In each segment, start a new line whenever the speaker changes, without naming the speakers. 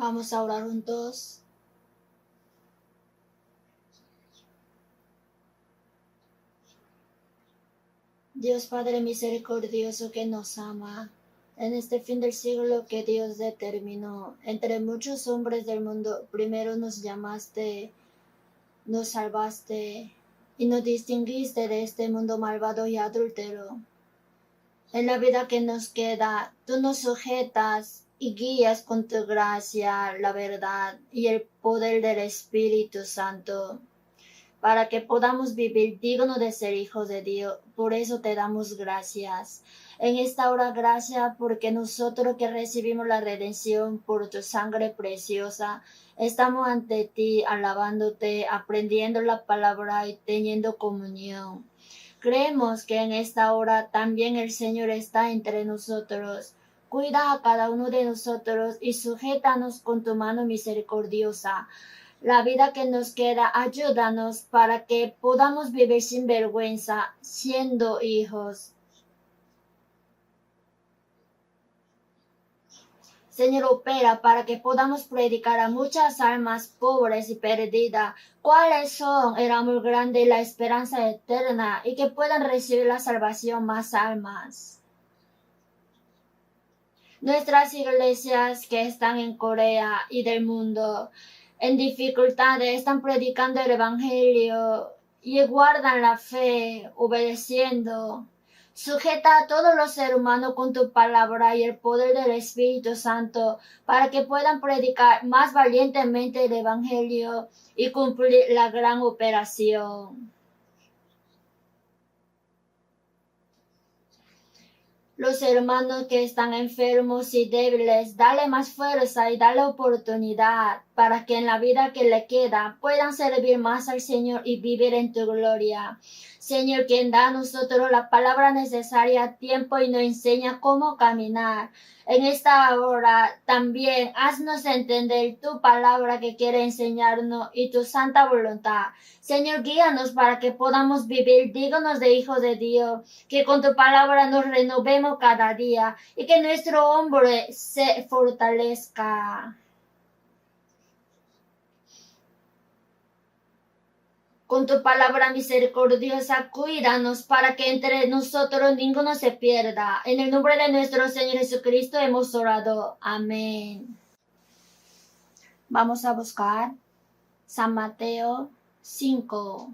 Vamos a orar juntos. Dios Padre misericordioso que nos ama, en este fin del siglo que Dios determinó, entre muchos hombres del mundo, primero nos llamaste, nos salvaste y nos distinguiste de este mundo malvado y adúltero. En la vida que nos queda, tú nos sujetas y guías con tu gracia, la verdad y el poder del Espíritu Santo, para que podamos vivir digno de ser hijos de Dios. Por eso te damos gracias. En esta hora, gracias porque nosotros que recibimos la redención por tu sangre preciosa, estamos ante ti alabándote, aprendiendo la palabra y teniendo comunión. Creemos que en esta hora también el Señor está entre nosotros. Cuida a cada uno de nosotros y sujétanos con tu mano misericordiosa. La vida que nos queda, ayúdanos para que podamos vivir sin vergüenza, siendo hijos. Señor, opera para que podamos predicar a muchas almas pobres y perdidas cuáles son el amor grande y la esperanza eterna, y que puedan recibir la salvación más almas. Nuestras iglesias que están en Corea y del mundo en dificultades están predicando el Evangelio y guardan la fe, obedeciendo. Sujeta a todos los seres humanos con tu palabra y el poder del Espíritu Santo para que puedan predicar más valientemente el Evangelio y cumplir la gran operación. Los hermanos que están enfermos y débiles, dale más fuerza y dale oportunidad para que en la vida que le queda puedan servir más al Señor y vivir en tu gloria. Señor, quien da a nosotros la palabra necesaria a tiempo y nos enseña cómo caminar. En esta hora también haznos entender tu palabra que quiere enseñarnos y tu santa voluntad. Señor, guíanos para que podamos vivir dignos de hijos de Dios, que con tu palabra nos renovemos cada día y que nuestro hombre se fortalezca. Con tu palabra misericordiosa, cuídanos para que entre nosotros ninguno se pierda. En el nombre de nuestro Señor Jesucristo hemos orado. Amén. Vamos a buscar San Mateo 5.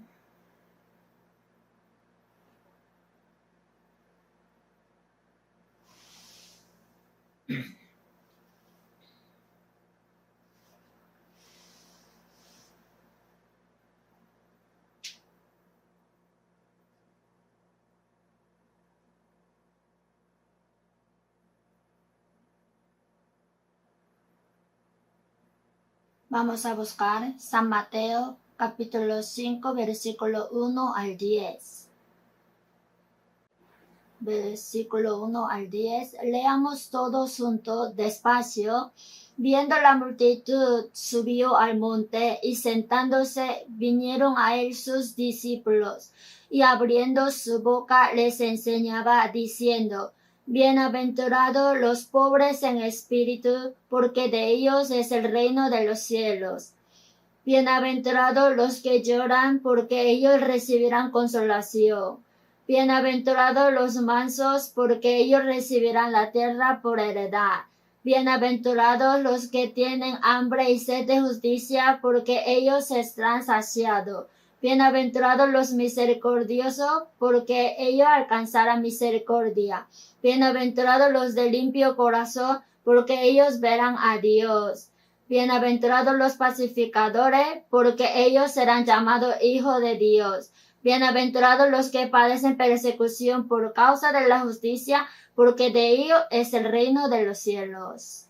Vamos a buscar San Mateo capítulo 5, versículo 1 al 10. Versículo 1 al 10. Leamos todos juntos despacio. Viendo la multitud, subió al monte y sentándose vinieron a él sus discípulos, y abriendo su boca les enseñaba diciendo: Bienaventurados los pobres en espíritu, porque de ellos es el reino de los cielos. Bienaventurados los que lloran, porque ellos recibirán consolación. Bienaventurados los mansos, porque ellos recibirán la tierra por heredad. Bienaventurados los que tienen hambre y sed de justicia, porque ellos serán saciados. Bienaventurados los misericordiosos, porque ellos alcanzarán misericordia. Bienaventurados los de limpio corazón, porque ellos verán a Dios. Bienaventurados los pacificadores, porque ellos serán llamados hijos de Dios. Bienaventurados los que padecen persecución por causa de la justicia, porque de ellos es el reino de los cielos.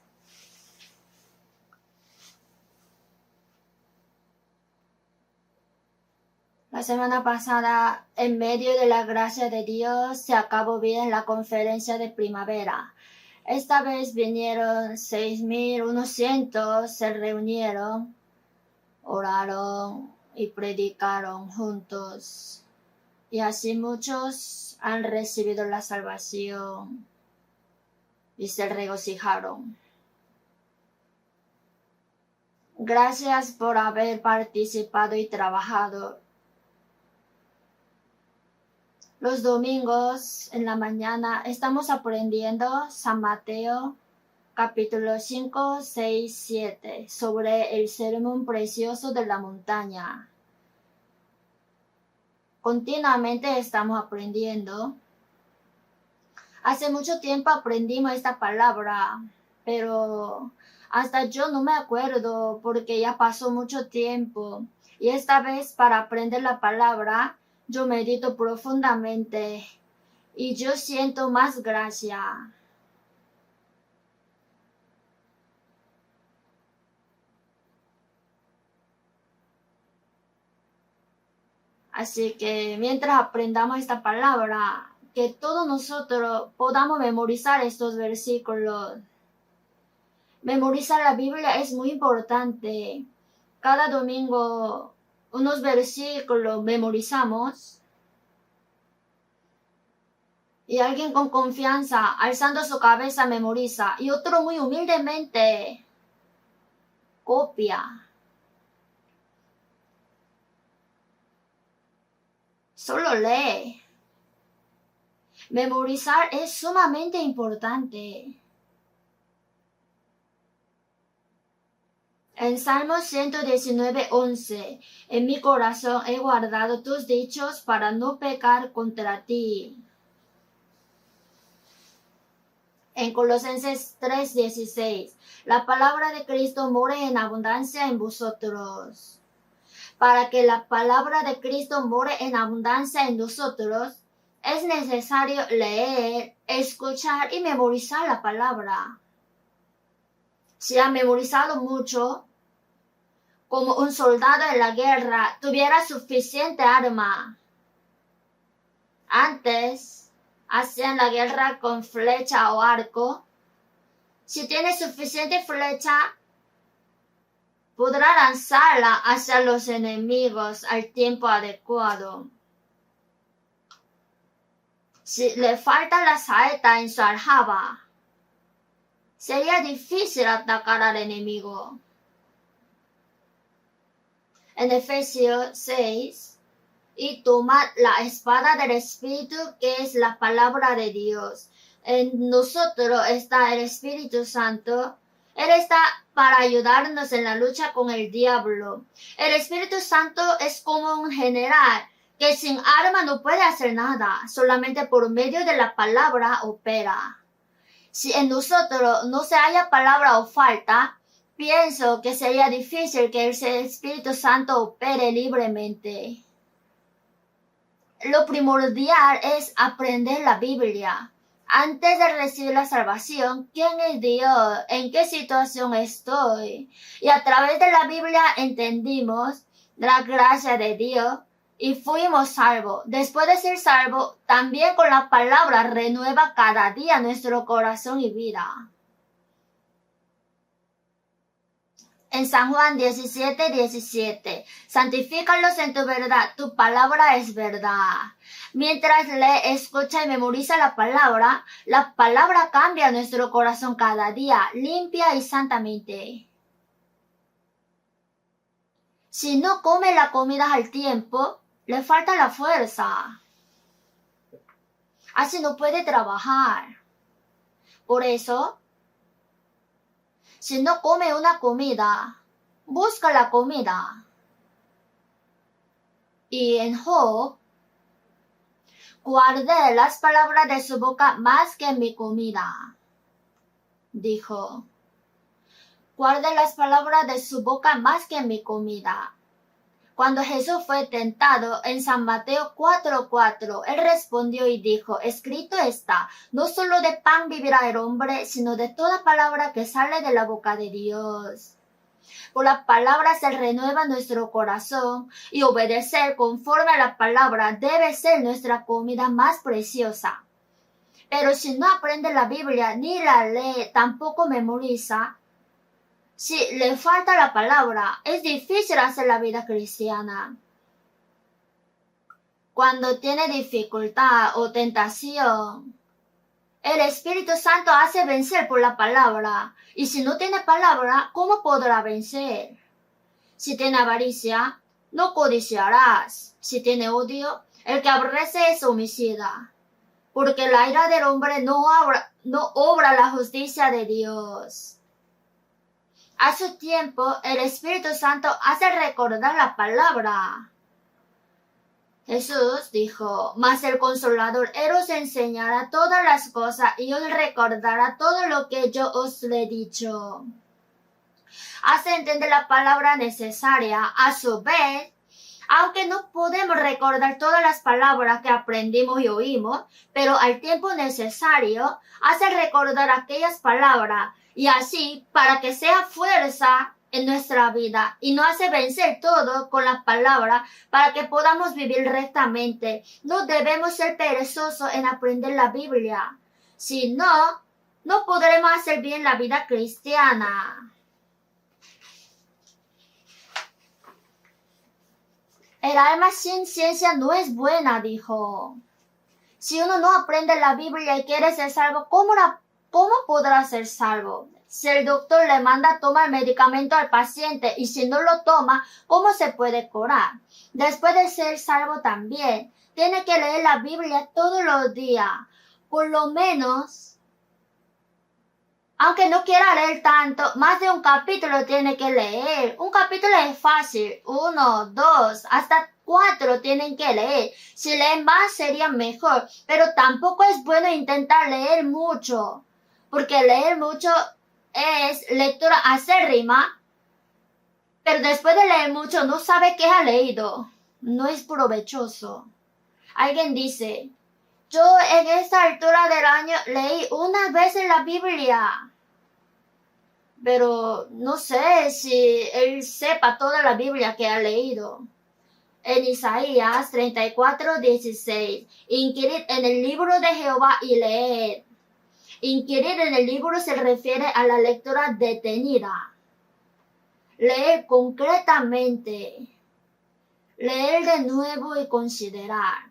La semana pasada, en medio de la gracia de Dios, se acabó bien la conferencia de primavera. Esta vez vinieron 6.100, se reunieron, oraron y predicaron juntos. Y así muchos han recibido la salvación y se regocijaron. Gracias por haber participado y trabajado. Los domingos en la mañana estamos aprendiendo San Mateo capítulo 5, 6, 7 sobre el sermón precioso de la montaña. Continuamente estamos aprendiendo. Hace mucho tiempo aprendimos esta palabra, pero hasta yo no me acuerdo porque ya pasó mucho tiempo. Y esta vez para aprender la palabra, yo medito profundamente y yo siento más gracia. Así que mientras aprendamos esta palabra, que todos nosotros podamos memorizar estos versículos. Memorizar la Biblia es muy importante. Cada domingo unos versículos memorizamos. Y alguien con confianza, alzando su cabeza, memoriza. Y otro muy humildemente copia. Solo lee. Memorizar es sumamente importante. En Salmo 119, 11, en mi corazón he guardado tus dichos para no pecar contra ti. En Colosenses 3, 16, la palabra de Cristo more en abundancia en vosotros. Para que la palabra de Cristo more en abundancia en nosotros, es necesario leer, escuchar y memorizar la palabra. Si ha memorizado mucho, como un soldado en la guerra tuviera suficiente arma. Antes hacían la guerra con flecha o arco. Si tiene suficiente flecha, podrá lanzarla hacia los enemigos al tiempo adecuado. Si le falta la saeta en su aljaba, sería difícil atacar al enemigo. En Efesios 6, y tomad la espada del Espíritu, que es la palabra de Dios. En nosotros está el Espíritu Santo. Él está para ayudarnos en la lucha con el diablo. El Espíritu Santo es como un general que sin arma no puede hacer nada, solamente por medio de la palabra opera. Si en nosotros no se haya palabra o falta, pienso que sería difícil que el Espíritu Santo opere libremente. Lo primordial es aprender la Biblia. Antes de recibir la salvación, ¿quién es Dios? ¿En qué situación estoy? Y a través de la Biblia entendimos la gracia de Dios y fuimos salvos. Después de ser salvos, también con la palabra renueva cada día nuestro corazón y vida. En San Juan 17, 17, santifícalos en tu verdad, tu palabra es verdad. Mientras lee, escucha y memoriza la palabra cambia nuestro corazón cada día, limpia y santamente. Si no come la comida al tiempo, le falta la fuerza. Así no puede trabajar. Por eso, si no come una comida, busca la comida. Y en Job, guardé las palabras de su boca más que mi comida. Dijo, guardé las palabras de su boca más que mi comida. Cuando Jesús fue tentado en San Mateo 4:4, él respondió y dijo, escrito está, no solo de pan vivirá el hombre, sino de toda palabra que sale de la boca de Dios. Por la palabra se renueva nuestro corazón y obedecer conforme a la palabra debe ser nuestra comida más preciosa. Pero si no aprende la Biblia ni la lee, tampoco memoriza, si le falta la palabra, es difícil hacer la vida cristiana. Cuando tiene dificultad o tentación, el Espíritu Santo hace vencer por la palabra. Y si no tiene palabra, ¿cómo podrá vencer? Si tiene avaricia, no codiciarás. Si tiene odio, el que aborrece es homicida. Porque la ira del hombre no obra la justicia de Dios. A su tiempo, el Espíritu Santo hace recordar la palabra. Jesús dijo, mas el Consolador, Él os enseñará todas las cosas y os recordará todo lo que yo os le he dicho. Hace entender la palabra necesaria. A su vez, aunque no podemos recordar todas las palabras que aprendimos y oímos, pero al tiempo necesario, hace recordar aquellas palabras y así para que sea fuerza en nuestra vida y nos hace vencer todo con las palabras para que podamos vivir rectamente. No debemos ser perezosos en aprender la Biblia. Si no, no podremos hacer bien la vida cristiana. El alma sin ciencia no es buena, dijo. Si uno no aprende la Biblia y quiere ser salvo, ¿cómo podrá ser salvo? Si el doctor le manda a tomar medicamento al paciente y si no lo toma, ¿cómo se puede curar? Después de ser salvo también, tiene que leer la Biblia todos los días, por lo menos. Aunque no quiera leer tanto, más de un capítulo tiene que leer. Un capítulo es fácil. 1, 2, hasta 4 tienen que leer. Si leen más sería mejor. Pero tampoco es bueno intentar leer mucho. Porque leer mucho es lectura acérrima. Pero después de leer mucho no sabe qué ha leído. No es provechoso. Alguien dice, yo en esta altura del año leí una vez en la Biblia. Pero no sé si él sepa toda la Biblia que ha leído. En Isaías 34:16, inquirid en el libro de Jehová y leed. Inquirir en el libro se refiere a la lectura detenida. Leer concretamente. Leer de nuevo y considerar.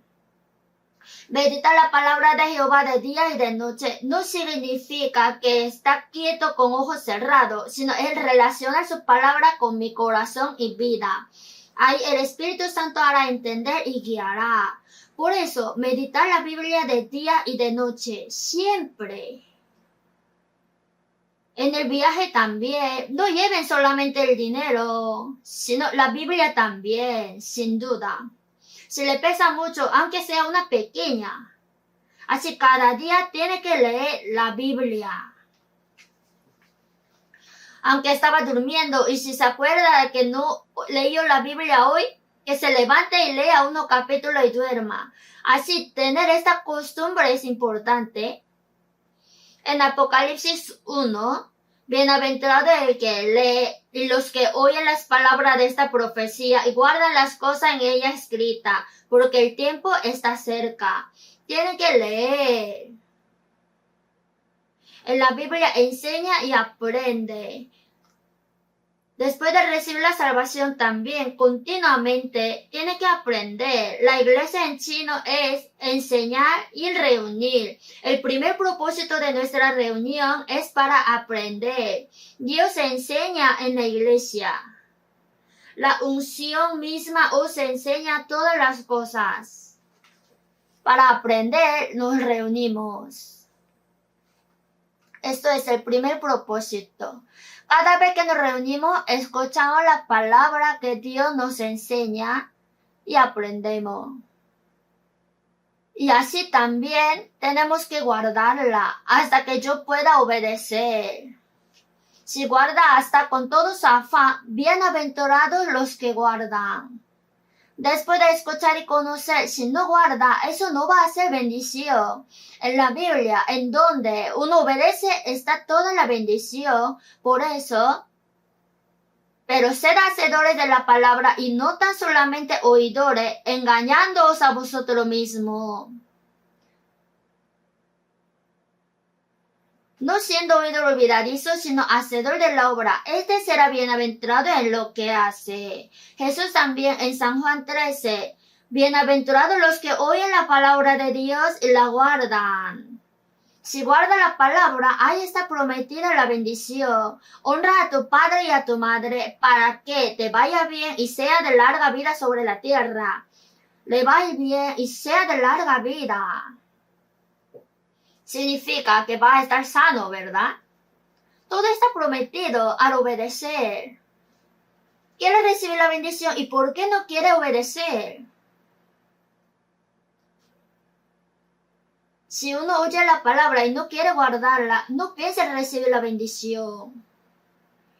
Meditar la palabra de Jehová de día y de noche no significa que está quieto con ojos cerrados, sino el relacionar su palabra con mi corazón y vida. Ahí el Espíritu Santo hará entender y guiará. Por eso, meditar la Biblia de día y de noche, siempre. En el viaje también, no lleven solamente el dinero, sino la Biblia también, sin duda. Si le pesa mucho, aunque sea una pequeña. Así cada día tiene que leer la Biblia. Aunque estaba durmiendo y si se acuerda de que no leyó la Biblia hoy, que se levante y lea unos capítulos y duerma. Así tener esta costumbre es importante. En Apocalipsis 1, bienaventurado el que lee y los que oyen las palabras de esta profecía y guardan las cosas en ella escritas, porque el tiempo está cerca. Tienen que leer. En la Biblia enseña y aprende. Después de recibir la salvación también, continuamente, tiene que aprender. La iglesia en chino es enseñar y reunir. El primer propósito de nuestra reunión es para aprender. Dios enseña en la iglesia. La unción misma os enseña todas las cosas. Para aprender nos reunimos. Esto es el primer propósito. Cada vez que nos reunimos, escuchamos la palabra que Dios nos enseña y aprendemos. Y así también tenemos que guardarla hasta que yo pueda obedecer. Si guarda hasta con todo su afán, bienaventurados los que guardan. Después de escuchar y conocer, si no guarda, eso no va a ser bendición. En la Biblia, en donde uno obedece, está toda la bendición. Por eso, pero sed hacedores de la palabra y no tan solamente oidores, engañándoos a vosotros mismos. No siendo oidor olvidadizo, sino hacedor de la obra. Este será bienaventurado en lo que hace. Jesús también en San Juan 13. Bienaventurados los que oyen la palabra de Dios y la guardan. Si guarda la palabra, ahí está prometida la bendición. Honra a tu padre y a tu madre para que te vaya bien y sea de larga vida sobre la tierra. Le vaya bien y sea de larga vida. Significa que va a estar sano, ¿verdad? Todo está prometido al obedecer. Quiere recibir la bendición, ¿y por qué no quiere obedecer? Si uno oye la palabra y no quiere guardarla, no piensa en recibir la bendición.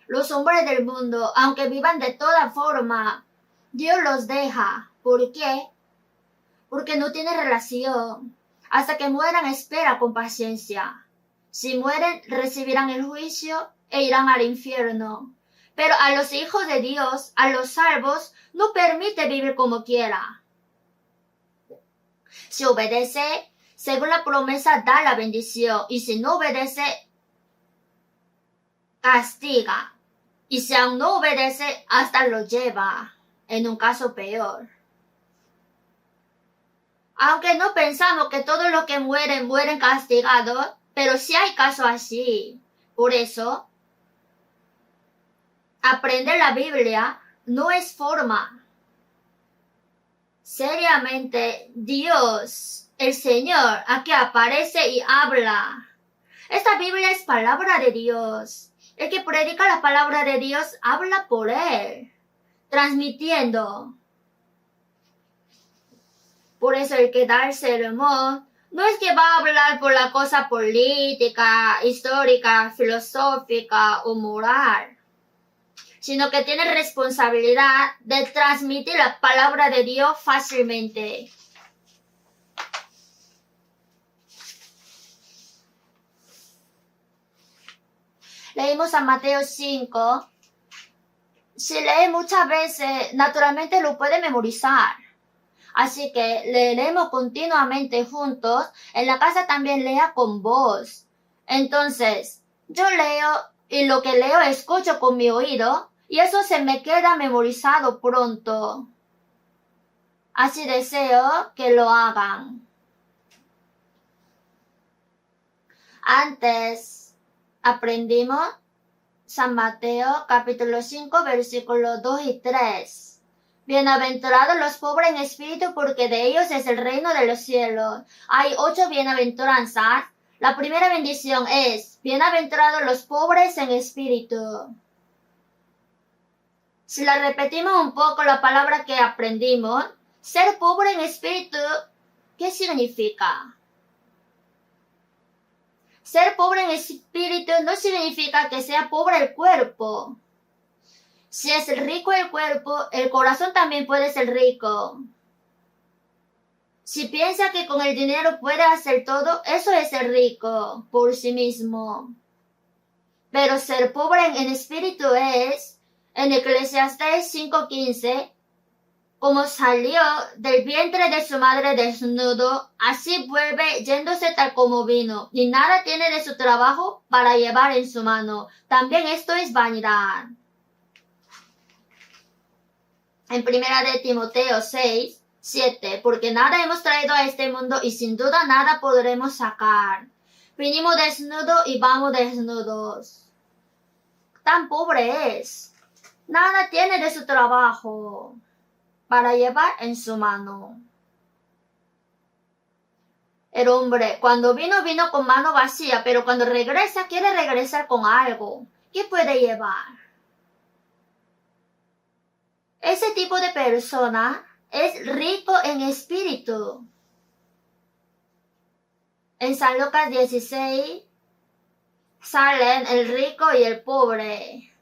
Los hombres del mundo, aunque vivan de toda forma, Dios los deja. ¿Por qué? Porque no tiene relación. Hasta que mueran, espera con paciencia. Si mueren, recibirán el juicio e irán al infierno. Pero a los hijos de Dios, a los salvos, no permite vivir como quiera. Si obedece, según la promesa, da la bendición. Y si no obedece, castiga. Y si aún no obedece, hasta lo lleva, en un caso peor. Aunque no pensamos que todos los que mueren, mueren castigados, pero sí hay casos así. Por eso, aprender la Biblia no es forma. Seriamente, Dios, el Señor, aquí aparece y habla. Esta Biblia es palabra de Dios. El que predica la palabra de Dios habla por Él, transmitiendo. Por eso el que da el sermón no es que va a hablar por la cosa política, histórica, filosófica o moral, sino que tiene responsabilidad de transmitir la palabra de Dios fácilmente. Leímos a Mateo 5. Si lee muchas veces, naturalmente lo puede memorizar. Así que leeremos continuamente juntos. En la casa también lea con voz. Entonces, yo leo y lo que leo escucho con mi oído y eso se me queda memorizado pronto. Así deseo que lo hagan. Antes aprendimos San Mateo capítulo 5 versículos 2 y 3. Bienaventurados los pobres en espíritu, porque de ellos es el reino de los cielos. Hay 8 bienaventuranzas. La primera bendición es, bienaventurados los pobres en espíritu. Si la repetimos un poco la palabra que aprendimos, ser pobre en espíritu, ¿qué significa? Ser pobre en espíritu no significa que sea pobre el cuerpo. Si es rico el cuerpo, el corazón también puede ser rico. Si piensa que con el dinero puede hacer todo, eso es ser rico por sí mismo. Pero ser pobre en espíritu es, en Eclesiastés 5:15, como salió del vientre de su madre desnudo, así vuelve yéndose tal como vino, y nada tiene de su trabajo para llevar en su mano. También esto es vanidad. En 1 de Timoteo 6:7, porque nada hemos traído a este mundo y sin duda nada podremos sacar. Vinimos desnudos y vamos desnudos. Tan pobre es. Nada tiene de su trabajo para llevar en su mano. El hombre, cuando vino con mano vacía, pero cuando regresa, quiere regresar con algo. ¿Qué puede llevar? Ese tipo de persona es rico en espíritu. En San Lucas 16 salen el rico y el pobre.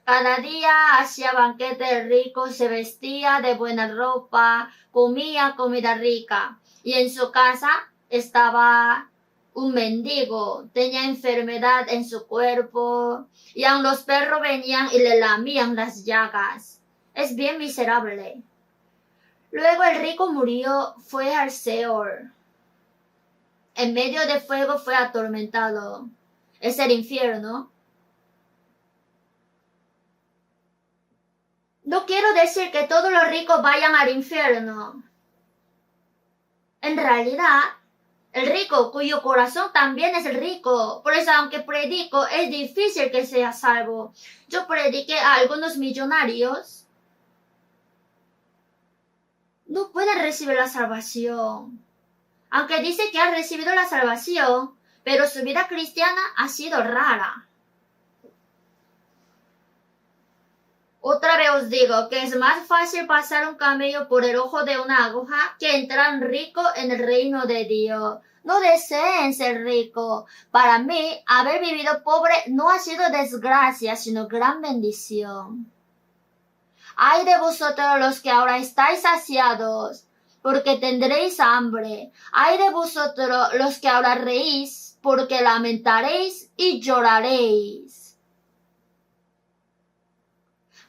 Cada día hacía banquete el rico, se vestía de buena ropa, comía comida rica. Y en su casa estaba un mendigo, tenía enfermedad en su cuerpo, y aun los perros venían y le lamían las llagas. Es bien miserable. Luego el rico murió, fue al Seol. En medio de fuego fue atormentado. Es el infierno. No quiero decir que todos los ricos vayan al infierno. En realidad, El rico cuyo corazón también es rico. Por eso aunque predico es difícil que sea salvo. Yo prediqué a algunos millonarios. No pueden recibir la salvación. Aunque dice que ha recibido la salvación, pero su vida cristiana ha sido rara. Otra vez os digo que es más fácil pasar un camello por el ojo de una aguja que entrar rico en el reino de Dios. No deseen ser rico. Para mí, haber vivido pobre no ha sido desgracia, sino gran bendición. Ay de vosotros los que ahora estáis saciados, porque tendréis hambre. Ay de vosotros los que ahora reís, porque lamentaréis y lloraréis.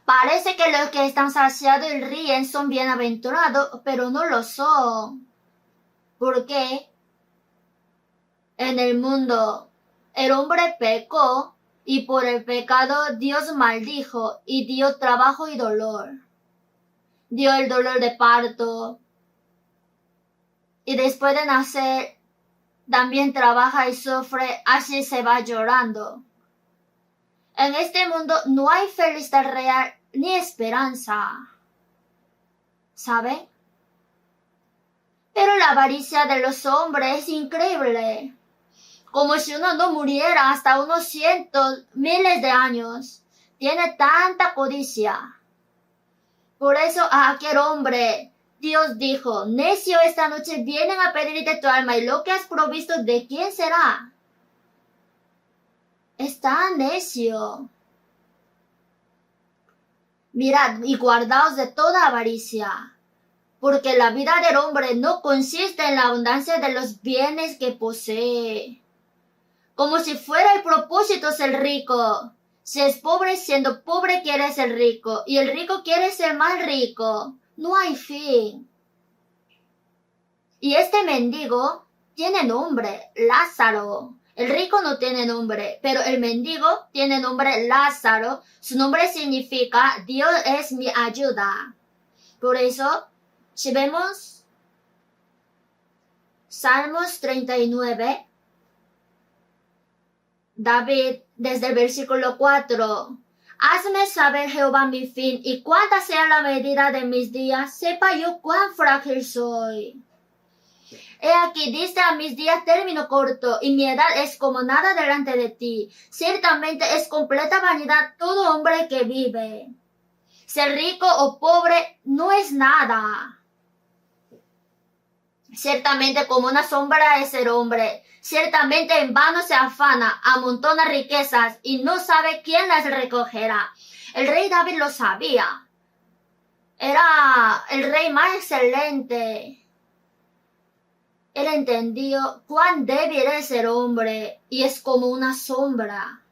Parece que los que están saciados y ríen son bienaventurados, pero no lo son. ¿Por qué? En el mundo el hombre pecó y por el pecado Dios maldijo y dio trabajo y dolor. Dio el dolor de parto y después de nacer también trabaja y sufre, así se va llorando. En este mundo no hay felicidad real ni esperanza. ¿Saben? Pero la avaricia de los hombres es increíble. Como si uno no muriera hasta unos cientos, miles de años. Tiene tanta codicia. Por eso a aquel hombre Dios dijo, necio, esta noche vienen a pedirte tu alma y lo que has provisto, ¿de quién será? Está necio. Mirad y guardaos de toda avaricia, porque la vida del hombre no consiste en la abundancia de los bienes que posee. Como si fuera el propósito ser rico. Si es pobre, siendo pobre quiere ser rico, y el rico quiere ser más rico. No hay fin. Y este mendigo tiene nombre, Lázaro. El rico no tiene nombre, pero el mendigo tiene nombre Lázaro. Su nombre significa Dios es mi ayuda. Por eso, si vemos Salmos 39, David, desde el versículo 4, hazme saber, Jehová, mi fin, y cuánta sea la medida de mis días, sepa yo cuán frágil soy. He aquí, diste a mis días término corto, y mi edad es como nada delante de ti. Ciertamente es completa vanidad todo hombre que vive. Ser rico o pobre no es nada. Ciertamente como una sombra es el hombre. Ciertamente en vano se afana, amontona riquezas y no sabe quién las recogerá. El rey David lo sabía. Era el rey más excelente. Él entendió cuán débil es el hombre y es como una sombra.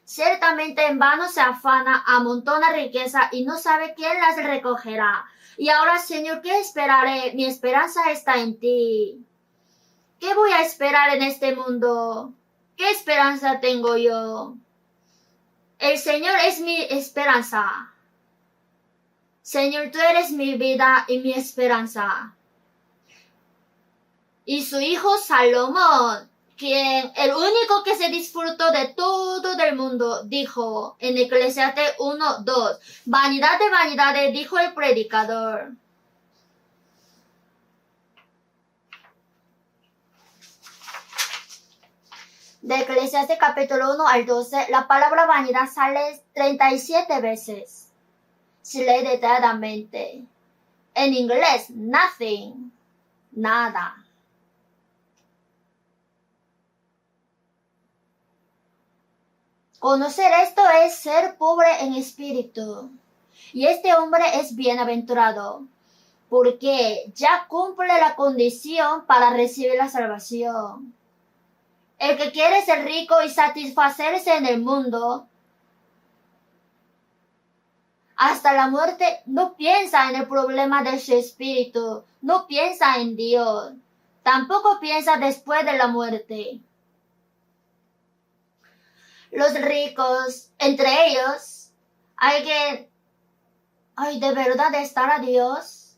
Ciertamente en vano se afana, amontona riqueza y no sabe quién las recogerá. Y ahora, Señor, ¿qué esperaré? Mi esperanza está en ti. ¿Qué voy a esperar en este mundo? ¿Qué esperanza tengo yo? El Señor es mi esperanza. Señor, tú eres mi vida y mi esperanza. Y su hijo Salomón, quien el único que se disfrutó de todo del mundo, dijo en Eclesiastés 1:2, vanidad de vanidades, dijo el predicador. De Eclesiastés capítulo 1 al 12, la palabra vanidad sale 37 veces. Si lee detalladamente. En inglés, nothing, nada. Conocer esto es ser pobre en espíritu. Y este hombre es bienaventurado, porque ya cumple la condición para recibir la salvación. El que quiere ser rico y satisfacerse en el mundo, hasta la muerte no piensa en el problema de su espíritu, no piensa en Dios, tampoco piensa después de la muerte. Los ricos, entre ellos, alguien, ¿de verdad estará Dios?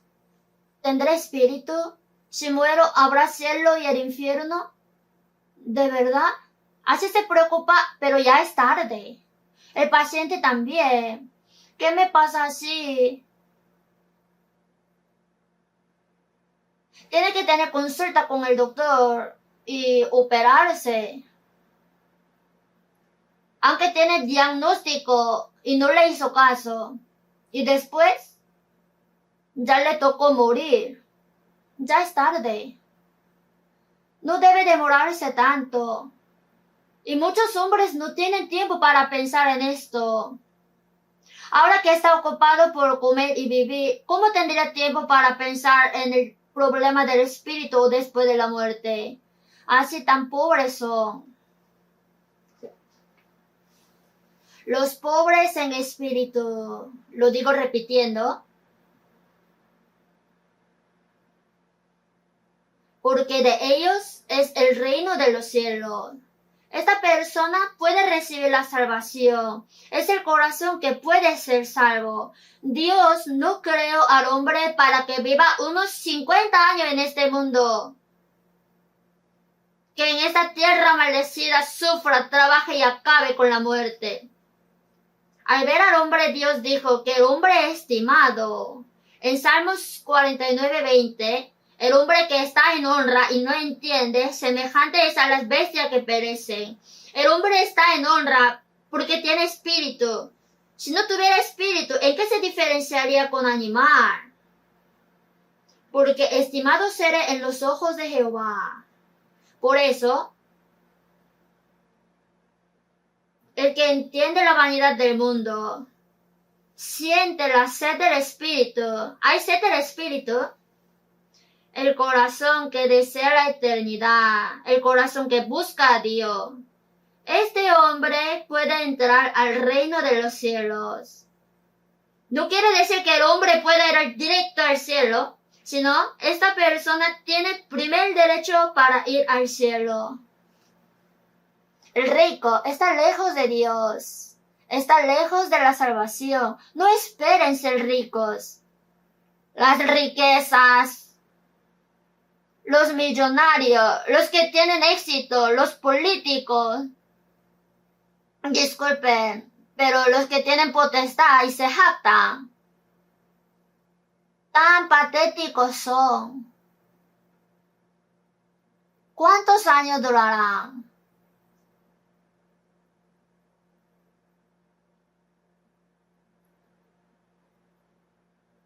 ¿Tendré espíritu? Si muero, ¿habrá cielo y el infierno? ¿De verdad? Así se preocupa, pero ya es tarde. El paciente también. ¿Qué me pasa así? Tiene que tener consulta con el doctor y operarse. Aunque tiene diagnóstico y no le hizo caso. Y después ya le tocó morir. Ya es tarde. No debe demorarse tanto. Y muchos hombres no tienen tiempo para pensar en esto. Ahora que está ocupado por comer y vivir, ¿cómo tendría tiempo para pensar en el problema del espíritu después de la muerte? Así tan pobres son. Los pobres en espíritu, lo digo repitiendo, porque de ellos es el reino de los cielos. Esta persona puede recibir la salvación. Es el corazón que puede ser salvo. Dios no creó al hombre para que viva unos 50 años en este mundo. Que en esta tierra maldecida sufra, trabaje y acabe con la muerte. Al ver al hombre, Dios dijo que el hombre es estimado. En Salmos 49:20, el hombre que está en honra y no entiende, semejante es a las bestias que perecen. El hombre está en honra porque tiene espíritu. Si no tuviera espíritu, ¿en qué se diferenciaría con animal? Porque estimado seré en los ojos de Jehová. Por eso, el que entiende la vanidad del mundo, siente la sed del espíritu. ¿Hay sed del espíritu? El corazón que desea la eternidad, el corazón que busca a Dios. Este hombre puede entrar al reino de los cielos. No quiere decir que el hombre pueda ir directo al cielo, sino esta persona tiene primer derecho para ir al cielo. El rico está lejos de Dios, está lejos de la salvación. No esperen ser ricos. Las riquezas, los millonarios, los que tienen éxito, los políticos. Disculpen, pero los que tienen potestad y se jactan, tan patéticos son. ¿Cuántos años durarán?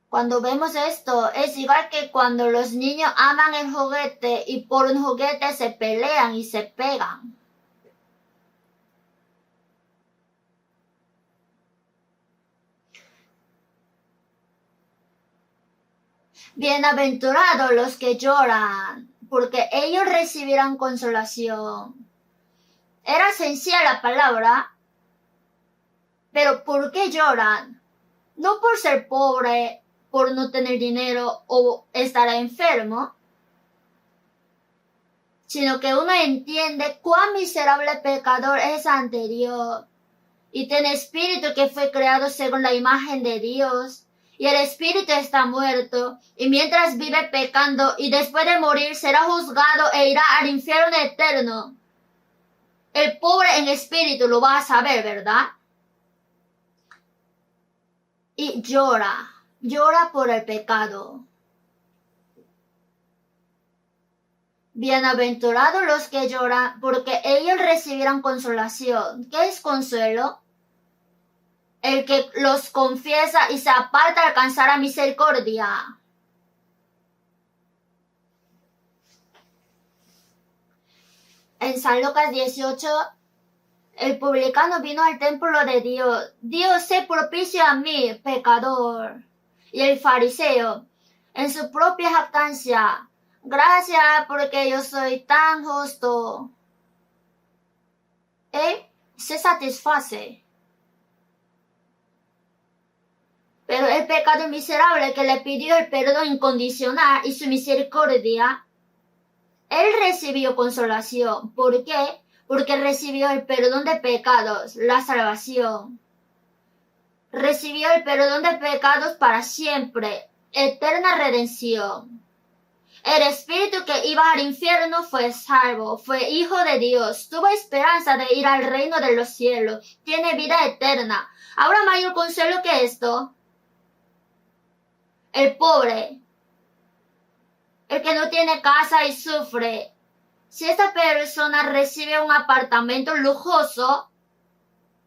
Cuando vemos esto, es igual que cuando los niños aman el juguete y por un juguete se pelean y se pegan. Bienaventurados los que lloran, porque ellos recibirán consolación. Era sencilla la palabra, pero ¿por qué lloran? No por ser pobre, por no tener dinero o estar enfermo, sino que uno entiende cuán miserable pecador es ante Dios y tiene espíritu que fue creado según la imagen de Dios. Y el espíritu está muerto, y mientras vive pecando y después de morir será juzgado e irá al infierno eterno. El pobre en espíritu lo va a saber, ¿verdad? Y llora por el pecado. Bienaventurados los que lloran, porque ellos recibirán consolación. ¿Qué es consuelo? El que los confiesa y se aparta alcanzará misericordia. En San Lucas 18, el publicano vino al templo de Dios. Dios, sé propicio a mí, pecador. Y el fariseo, en su propia jactancia, gracias porque yo soy tan justo. Él se satisface. Pero el pecado miserable que le pidió el perdón incondicional y su misericordia, él recibió consolación. ¿Por qué? Porque recibió el perdón de pecados, la salvación. Recibió el perdón de pecados para siempre. eterna redención. El espíritu que iba al infierno fue salvo, fue hijo de Dios, tuvo esperanza de ir al reino de los cielos, tiene vida eterna. ¿Habrá mayor consuelo que esto? El pobre, el que no tiene casa y sufre. Si esta persona recibe un apartamento lujoso,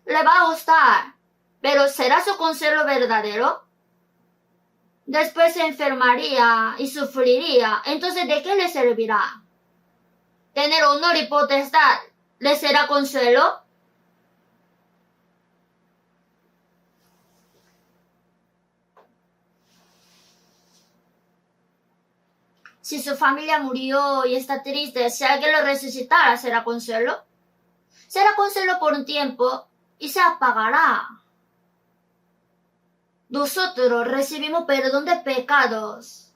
le va a gustar, pero ¿será su consuelo verdadero? Después se enfermaría y sufriría. Entonces, ¿de qué le servirá? ¿Tener honor y potestad le será consuelo? Si su familia murió y está triste, si alguien lo resucitara, ¿será consuelo? Será consuelo por un tiempo y se apagará. Nosotros recibimos perdón de pecados,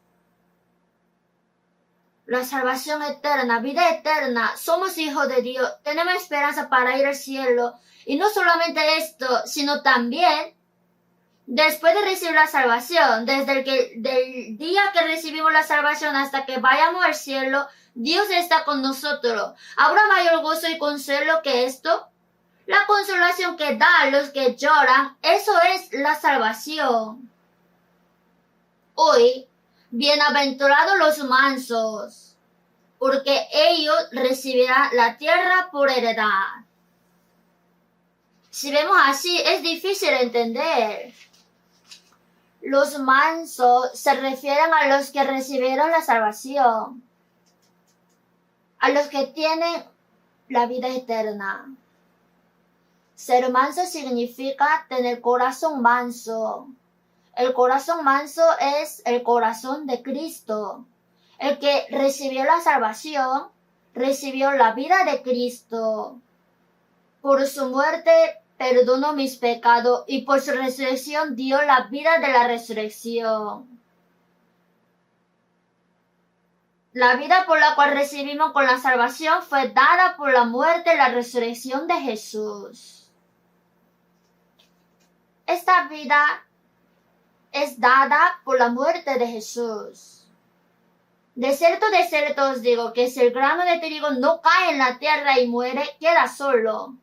la salvación eterna, vida eterna, somos hijos de Dios, tenemos esperanza para ir al cielo. Y no solamente esto, sino también, después de recibir la salvación, desde del día que recibimos la salvación hasta que vayamos al cielo, Dios está con nosotros. ¿Habrá mayor gozo y consuelo que esto? La consolación que da a los que lloran, eso es la salvación. Hoy, bienaventurados los mansos, porque ellos recibirán la tierra por heredad. Si vemos así, es difícil entender. Los mansos se refieren a los que recibieron la salvación, a los que tienen la vida eterna. Ser manso significa tener corazón manso. El corazón manso es el corazón de Cristo. El que recibió la salvación, recibió la vida de Cristo. Por su muerte perdonó mis pecados y por su resurrección dio la vida de la resurrección. La vida por la cual recibimos con la salvación fue dada por la muerte y la resurrección de Jesús. Esta vida es dada por la muerte de Jesús. De cierto os digo que si el grano de trigo no cae en la tierra y muere, queda solo.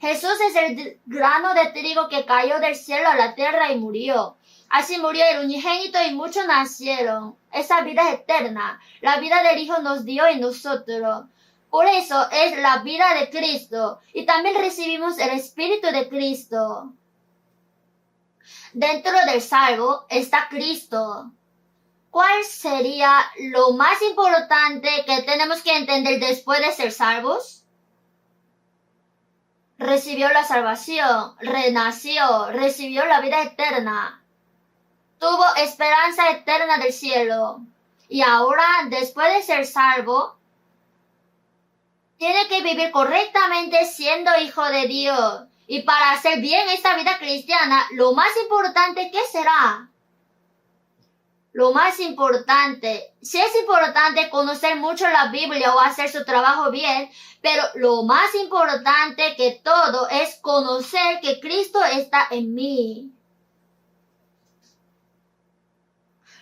Jesús es el grano de trigo que cayó del cielo a la tierra y murió. Así murió el unigénito y muchos nacieron. Esa vida es eterna. La vida del Hijo nos dio en nosotros. Por eso es la vida de Cristo. Y también recibimos el Espíritu de Cristo. Dentro del salvo está Cristo. ¿Cuál sería lo más importante que tenemos que entender después de ser salvos? Recibió la salvación, renació, recibió la vida eterna, tuvo esperanza eterna del cielo. Y ahora, después de ser salvo, tiene que vivir correctamente siendo hijo de Dios. Y para hacer bien esta vida cristiana, lo más importante, ¿qué será? Lo más importante, sí es importante conocer mucho la Biblia o hacer su trabajo bien, pero lo más importante que todo es conocer que Cristo está en mí.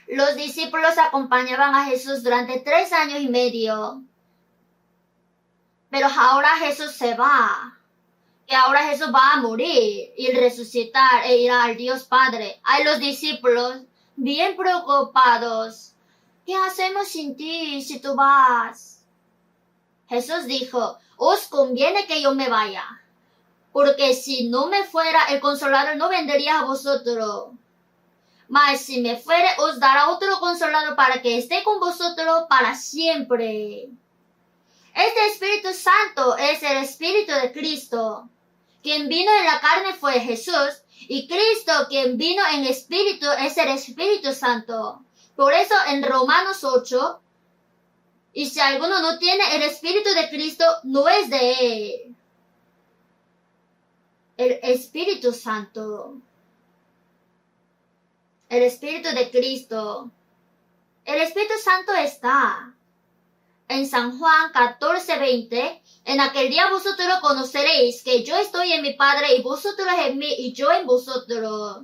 Los discípulos acompañaban a Jesús durante 3 años y medio. Pero ahora Jesús se va. Que ahora Jesús va a morir y resucitar e ir al Dios Padre. Hay los discípulos bien preocupados. ¿Qué hacemos sin ti si tú vas? Jesús dijo, os conviene que yo me vaya, porque si no me fuera, el Consolador no vendría a vosotros. Mas si me fuere, os dará otro Consolador para que esté con vosotros para siempre. Este Espíritu Santo es el Espíritu de Cristo. Quien vino en la carne fue Jesús, y Cristo, quien vino en espíritu, es el Espíritu Santo. Por eso en Romanos 8, y si alguno no tiene el Espíritu de Cristo, no es de él. El Espíritu Santo. El Espíritu de Cristo. El Espíritu Santo está. En San Juan 14:20, en aquel día vosotros conoceréis que yo estoy en mi Padre y vosotros en mí y yo en vosotros.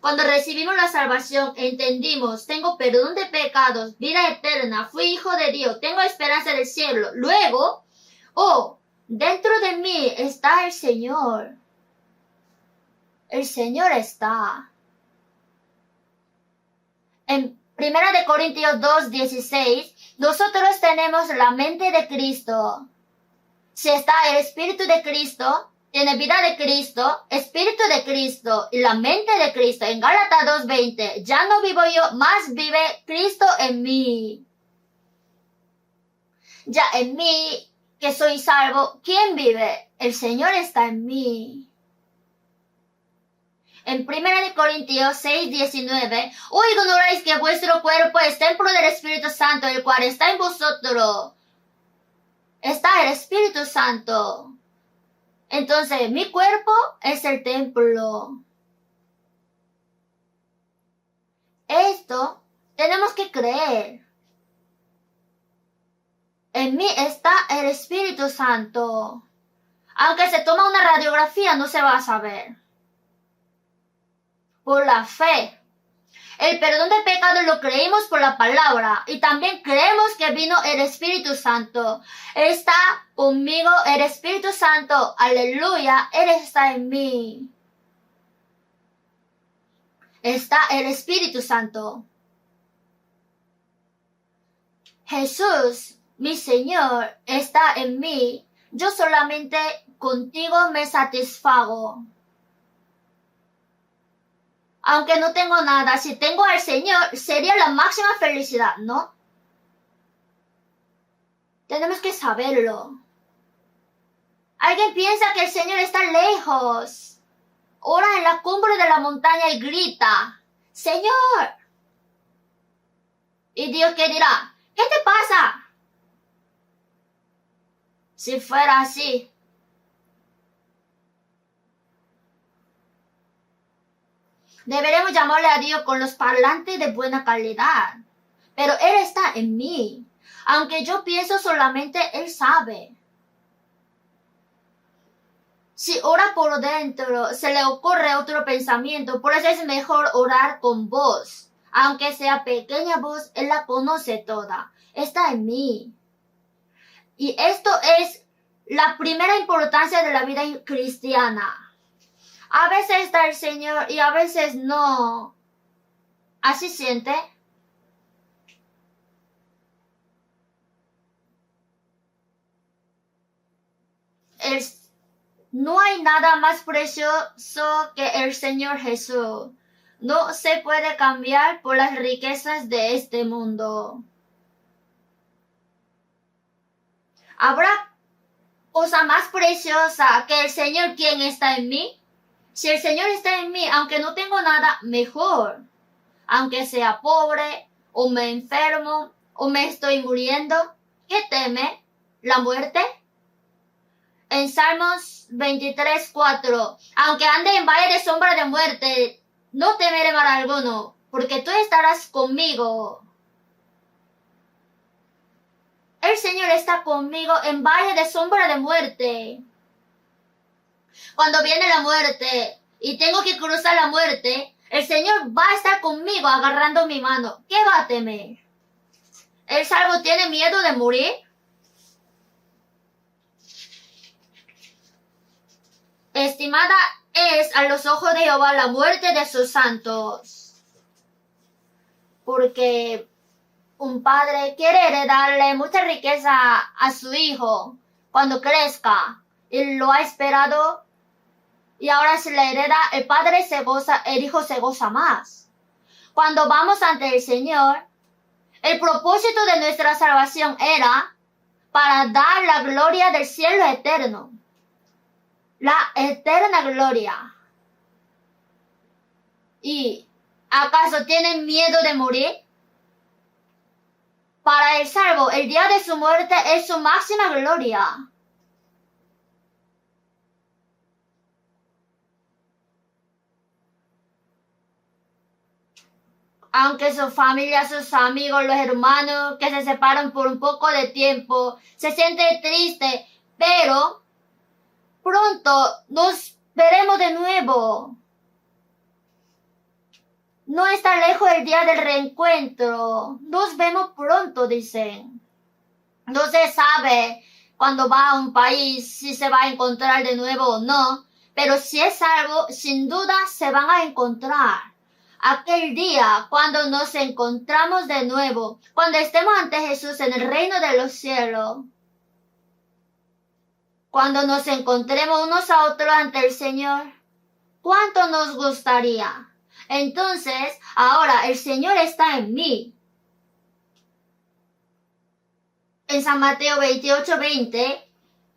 Cuando recibimos la salvación, entendimos, tengo perdón de pecados, vida eterna, fui hijo de Dios, tengo esperanza del cielo. Luego, dentro de mí está el Señor. El Señor está. En 1 Corintios 2:16, nosotros tenemos la mente de Cristo. Si está el Espíritu de Cristo, tiene vida de Cristo, Espíritu de Cristo y la mente de Cristo. En Gálatas 2:20, ya no vivo yo, más vive Cristo en mí. Ya en mí, que soy salvo, ¿quién vive? El Señor está en mí. En 1 Corintios 6:19, ignoráis que vuestro cuerpo es templo del Espíritu Santo, el cual está en vosotros. Está el Espíritu Santo. Entonces, mi cuerpo es el templo. Esto tenemos que creer. En mí está el Espíritu Santo. Aunque se toma una radiografía, no se va a saber. Por la fe. El perdón de pecados lo creímos por la palabra y también creemos que vino el Espíritu Santo. Está conmigo el Espíritu Santo. Aleluya, Él está en mí. Está el Espíritu Santo. Jesús, mi Señor, está en mí. Yo solamente contigo me satisfago. Aunque no tengo nada, si tengo al Señor, sería la máxima felicidad, ¿no? Tenemos que saberlo. Alguien piensa que el Señor está lejos. Ora en la cumbre de la montaña y grita, ¡Señor! Y Dios ¿qué dirá? ¿Qué te pasa? Si fuera así, deberemos llamarle a Dios con los parlantes de buena calidad. Pero Él está en mí. Aunque yo pienso solamente, Él sabe. Si ora por dentro, se le ocurre otro pensamiento. Por eso es mejor orar con voz. Aunque sea pequeña voz, Él la conoce toda. Está en mí. Y esto es la primera importancia de la vida cristiana. A veces está el Señor y a veces no. ¿Así siente? No hay nada más precioso que el Señor Jesús. No se puede cambiar por las riquezas de este mundo. ¿Habrá cosa más preciosa que el Señor quien está en mí? Si el Señor está en mí, aunque no tengo nada, mejor. Aunque sea pobre, o me enfermo, o me estoy muriendo, ¿qué teme? ¿La muerte? En Salmos 23:4, aunque ande en valle de sombra de muerte, no temeré mal alguno, porque tú estarás conmigo. El Señor está conmigo en valle de sombra de muerte. Cuando viene la muerte y tengo que cruzar la muerte, el Señor va a estar conmigo agarrando mi mano. ¿Qué va a temer? ¿El salvo tiene miedo de morir? Estimada es a los ojos de Jehová la muerte de sus santos. Porque un padre quiere heredarle mucha riqueza a su hijo cuando crezca. Y lo ha esperado y ahora se le hereda, el padre se goza, el hijo se goza más. Cuando vamos ante el Señor, el propósito de nuestra salvación era para dar la gloria del cielo eterno. La eterna gloria. ¿Y acaso tienen miedo de morir? Para el salvo, el día de su muerte es su máxima gloria. Aunque su familia, sus amigos, los hermanos que se separan por un poco de tiempo, se siente triste, pero pronto nos veremos de nuevo. No está lejos el día del reencuentro. Nos vemos pronto, dicen. No se sabe cuando va a un país si se va a encontrar de nuevo o no, pero si es algo, sin duda se van a encontrar. Aquel día, cuando nos encontramos de nuevo, cuando estemos ante Jesús en el reino de los cielos, cuando nos encontremos unos a otros ante el Señor, ¿cuánto nos gustaría? Entonces, ahora el Señor está en mí. En San Mateo 28:20,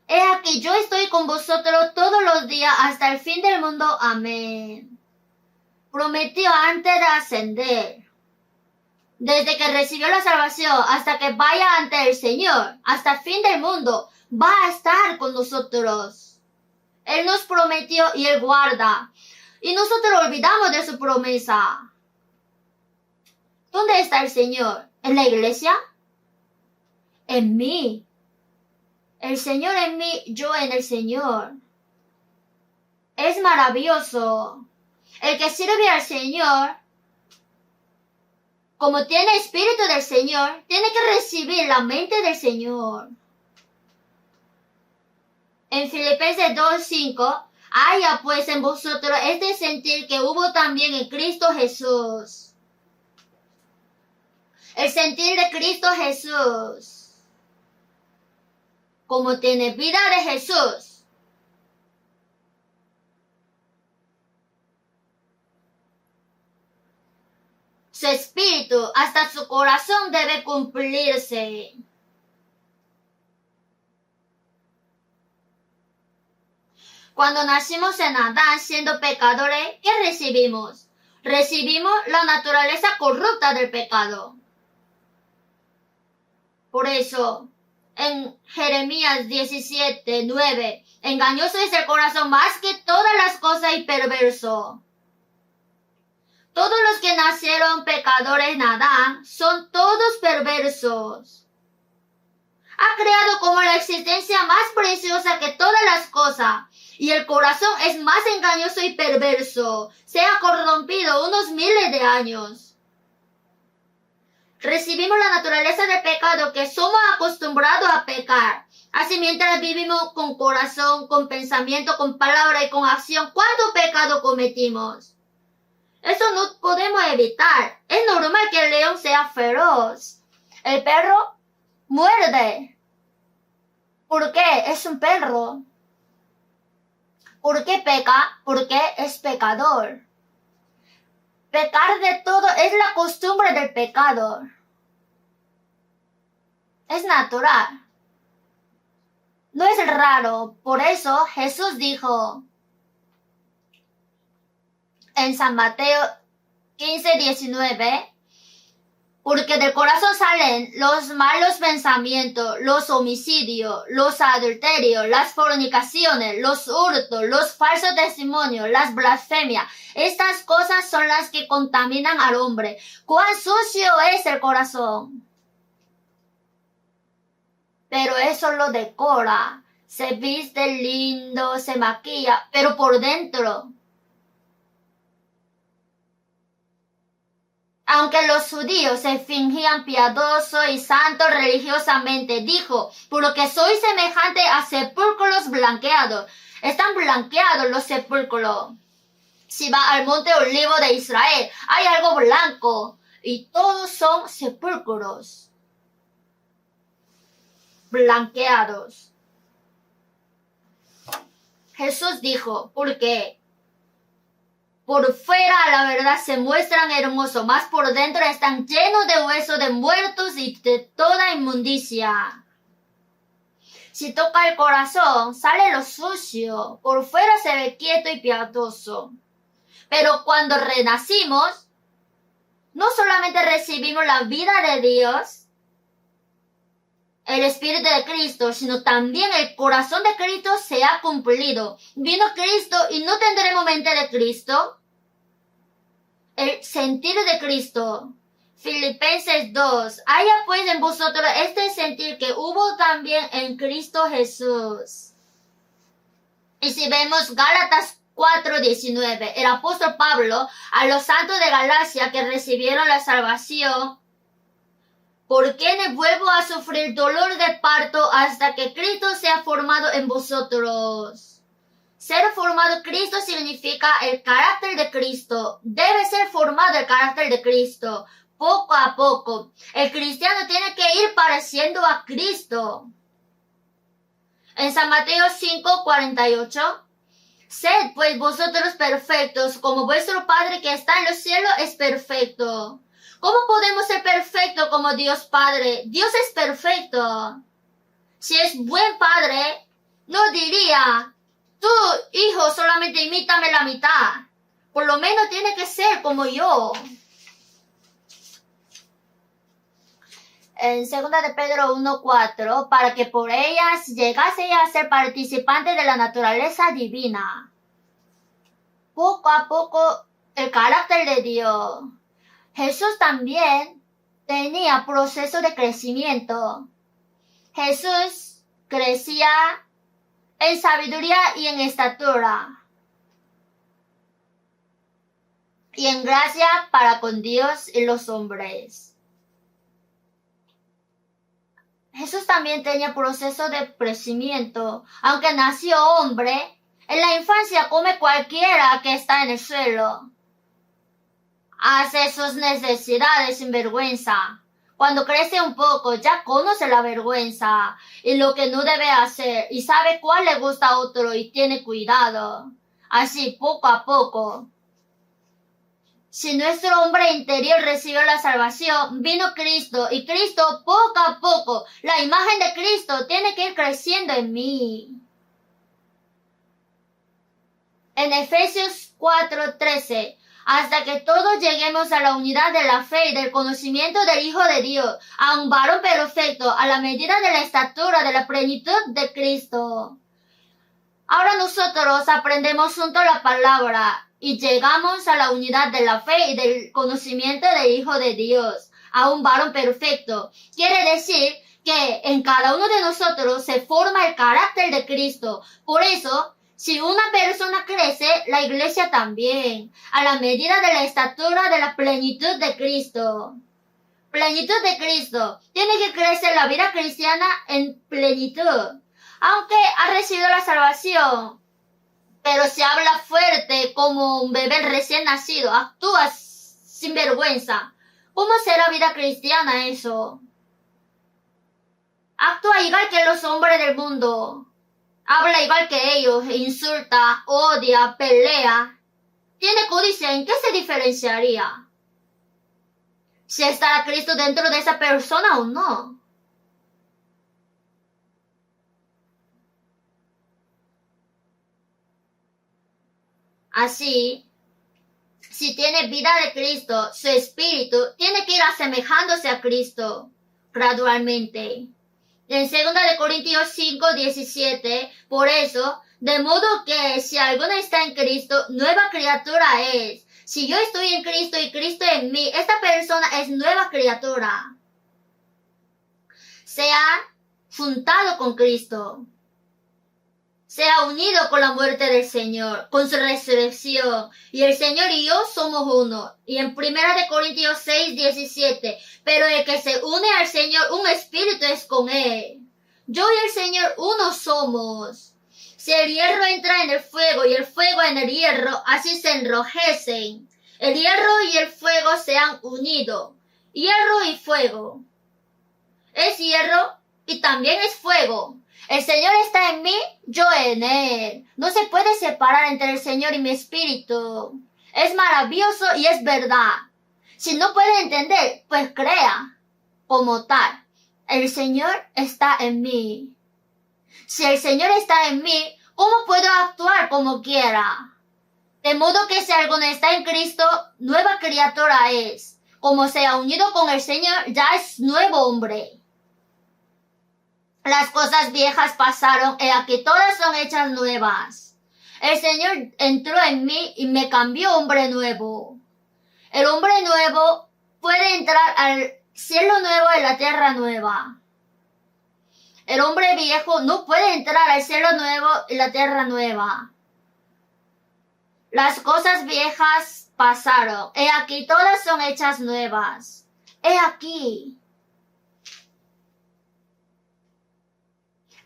he aquí yo estoy con vosotros todos los días hasta el fin del mundo. Amén. Prometió antes de ascender. Desde que recibió la salvación hasta que vaya ante el Señor, hasta el fin del mundo, va a estar con nosotros. Él nos prometió y Él guarda. Y nosotros olvidamos de su promesa. ¿Dónde está el Señor? ¿En la iglesia? En mí. El Señor en mí, yo en el Señor. Es maravilloso. El que sirve al Señor, como tiene espíritu del Señor, tiene que recibir la mente del Señor. En Filipenses 2:5, haya pues en vosotros este sentir que hubo también en Cristo Jesús. El sentir de Cristo Jesús. Como tiene vida de Jesús. Su espíritu hasta su corazón debe cumplirse. Cuando nacimos en Adán siendo pecadores, ¿qué recibimos? Recibimos la naturaleza corrupta del pecado. Por eso, en Jeremías 17:9, engañoso es el corazón más que todas las cosas y perverso. Todos los que nacieron pecadores en Adán son todos perversos. Ha creado como la existencia más preciosa que todas las cosas, y el corazón es más engañoso y perverso. Se ha corrompido unos miles de años. Recibimos la naturaleza del pecado que somos acostumbrados a pecar. Así mientras vivimos con corazón, con pensamiento, con palabra y con acción, ¿cuánto pecado cometimos? Eso no podemos evitar. Es normal que el león sea feroz. El perro muerde. ¿Por qué? Es un perro. ¿Por qué peca? Porque es pecador. Pecar de todo es la costumbre del pecador. Es natural. No es raro. Por eso Jesús dijo en San Mateo 15:19, porque del corazón salen los malos pensamientos, los homicidios, los adulterios, las fornicaciones, los hurtos, los falsos testimonios, las blasfemias. Estas cosas son las que contaminan al hombre. ¡Cuán sucio es el corazón! Pero eso lo decora. Se viste lindo, se maquilla, pero por dentro. Aunque los judíos se fingían piadosos y santos religiosamente, dijo, porque soy semejante a sepulcros blanqueados. Están blanqueados los sepulcros. Si va al monte Olivo de Israel, hay algo blanco y todos son sepulcros blanqueados. Jesús dijo, porque por fuera la verdad se muestran hermosos, mas por dentro están llenos de huesos de muertos y de toda inmundicia. Si toca el corazón, sale lo sucio, por fuera se ve quieto y piadoso. Pero cuando renacimos, no solamente recibimos la vida de Dios, el Espíritu de Cristo, sino también el corazón de Cristo se ha cumplido. Vino Cristo y no tendremos mente de Cristo. El sentir de Cristo. Filipenses 2. Haya pues en vosotros este sentir que hubo también en Cristo Jesús. Y si vemos Gálatas 4:19. El apóstol Pablo a los santos de Galacia que recibieron la salvación: ¿por qué vuelvo a sufrir dolor de parto hasta que Cristo sea formado en vosotros? Ser formado Cristo significa el carácter de Cristo. Debe ser formado el carácter de Cristo, poco a poco. El cristiano tiene que ir pareciendo a Cristo. En San Mateo 5:48, sed pues vosotros perfectos, como vuestro Padre que está en los cielos es perfecto. ¿Cómo podemos ser perfectos como Dios Padre? Dios es perfecto. Si es buen Padre, no diría: tú, hijo, solamente imítame la mitad. Por lo menos tiene que ser como yo. En 2 de Pedro 1:4, para que por ellas llegase a ser participantes de la naturaleza divina. Poco a poco, el carácter de Dios. Jesús también tenía proceso de crecimiento. Jesús crecía en sabiduría y en estatura, y en gracia para con Dios y los hombres. Jesús también tenía proceso de crecimiento. Aunque nació hombre, en la infancia come cualquiera que está en el suelo. Hace sus necesidades sin vergüenza. Cuando crece un poco, ya conoce la vergüenza y lo que no debe hacer, y sabe cuál le gusta a otro y tiene cuidado. Así, poco a poco. Si nuestro hombre interior recibió la salvación, vino Cristo, y Cristo poco a poco, la imagen de Cristo tiene que ir creciendo en mí. En Efesios 4:13, hasta que todos lleguemos a la unidad de la fe y del conocimiento del Hijo de Dios, a un varón perfecto, a la medida de la estatura de la plenitud de Cristo. Ahora nosotros aprendemos junto a la palabra y llegamos a la unidad de la fe y del conocimiento del Hijo de Dios, a un varón perfecto. Quiere decir que en cada uno de nosotros se forma el carácter de Cristo. Por eso, si una persona crece, la iglesia también, a la medida de la estatura de la plenitud de Cristo. Plenitud de Cristo. Tiene que crecer la vida cristiana en plenitud. Aunque ha recibido la salvación, pero se habla fuerte como un bebé recién nacido, actúa sin vergüenza. ¿Cómo será vida cristiana eso? Actúa igual que los hombres del mundo. Habla igual que ellos, insulta, odia, pelea. Tiene codicia, ¿en qué se diferenciaría? Si estará Cristo dentro de esa persona o no. Así, si tiene vida de Cristo, su espíritu tiene que ir asemejándose a Cristo gradualmente. En 2 de Corintios 5:17, por eso, de modo que si alguno está en Cristo, nueva criatura es. Si yo estoy en Cristo y Cristo en mí, esta persona es nueva criatura. Se ha juntado con Cristo. Se ha unido con la muerte del Señor, con su resurrección, y el Señor y yo somos uno. Y en 1 de Corintios 6:17, pero el que se une al Señor, un espíritu es con él. Yo y el Señor uno somos. Si el hierro entra en el fuego y el fuego en el hierro, así se enrojecen. El hierro y el fuego se han unido. Hierro y fuego. Es hierro y también es fuego. El Señor está en mí, yo en Él. No se puede separar entre el Señor y mi espíritu. Es maravilloso y es verdad. Si no puede entender, pues crea como tal. El Señor está en mí. Si el Señor está en mí, ¿cómo puedo actuar como quiera? De modo que si alguno está en Cristo, nueva criatura es. Como se ha unido con el Señor, ya es nuevo hombre. Las cosas viejas pasaron, y aquí todas son hechas nuevas. El Señor entró en mí y me cambió hombre nuevo. El hombre nuevo puede entrar al cielo nuevo y la tierra nueva. El hombre viejo no puede entrar al cielo nuevo y la tierra nueva. Las cosas viejas pasaron. He aquí, todas son hechas nuevas. He aquí.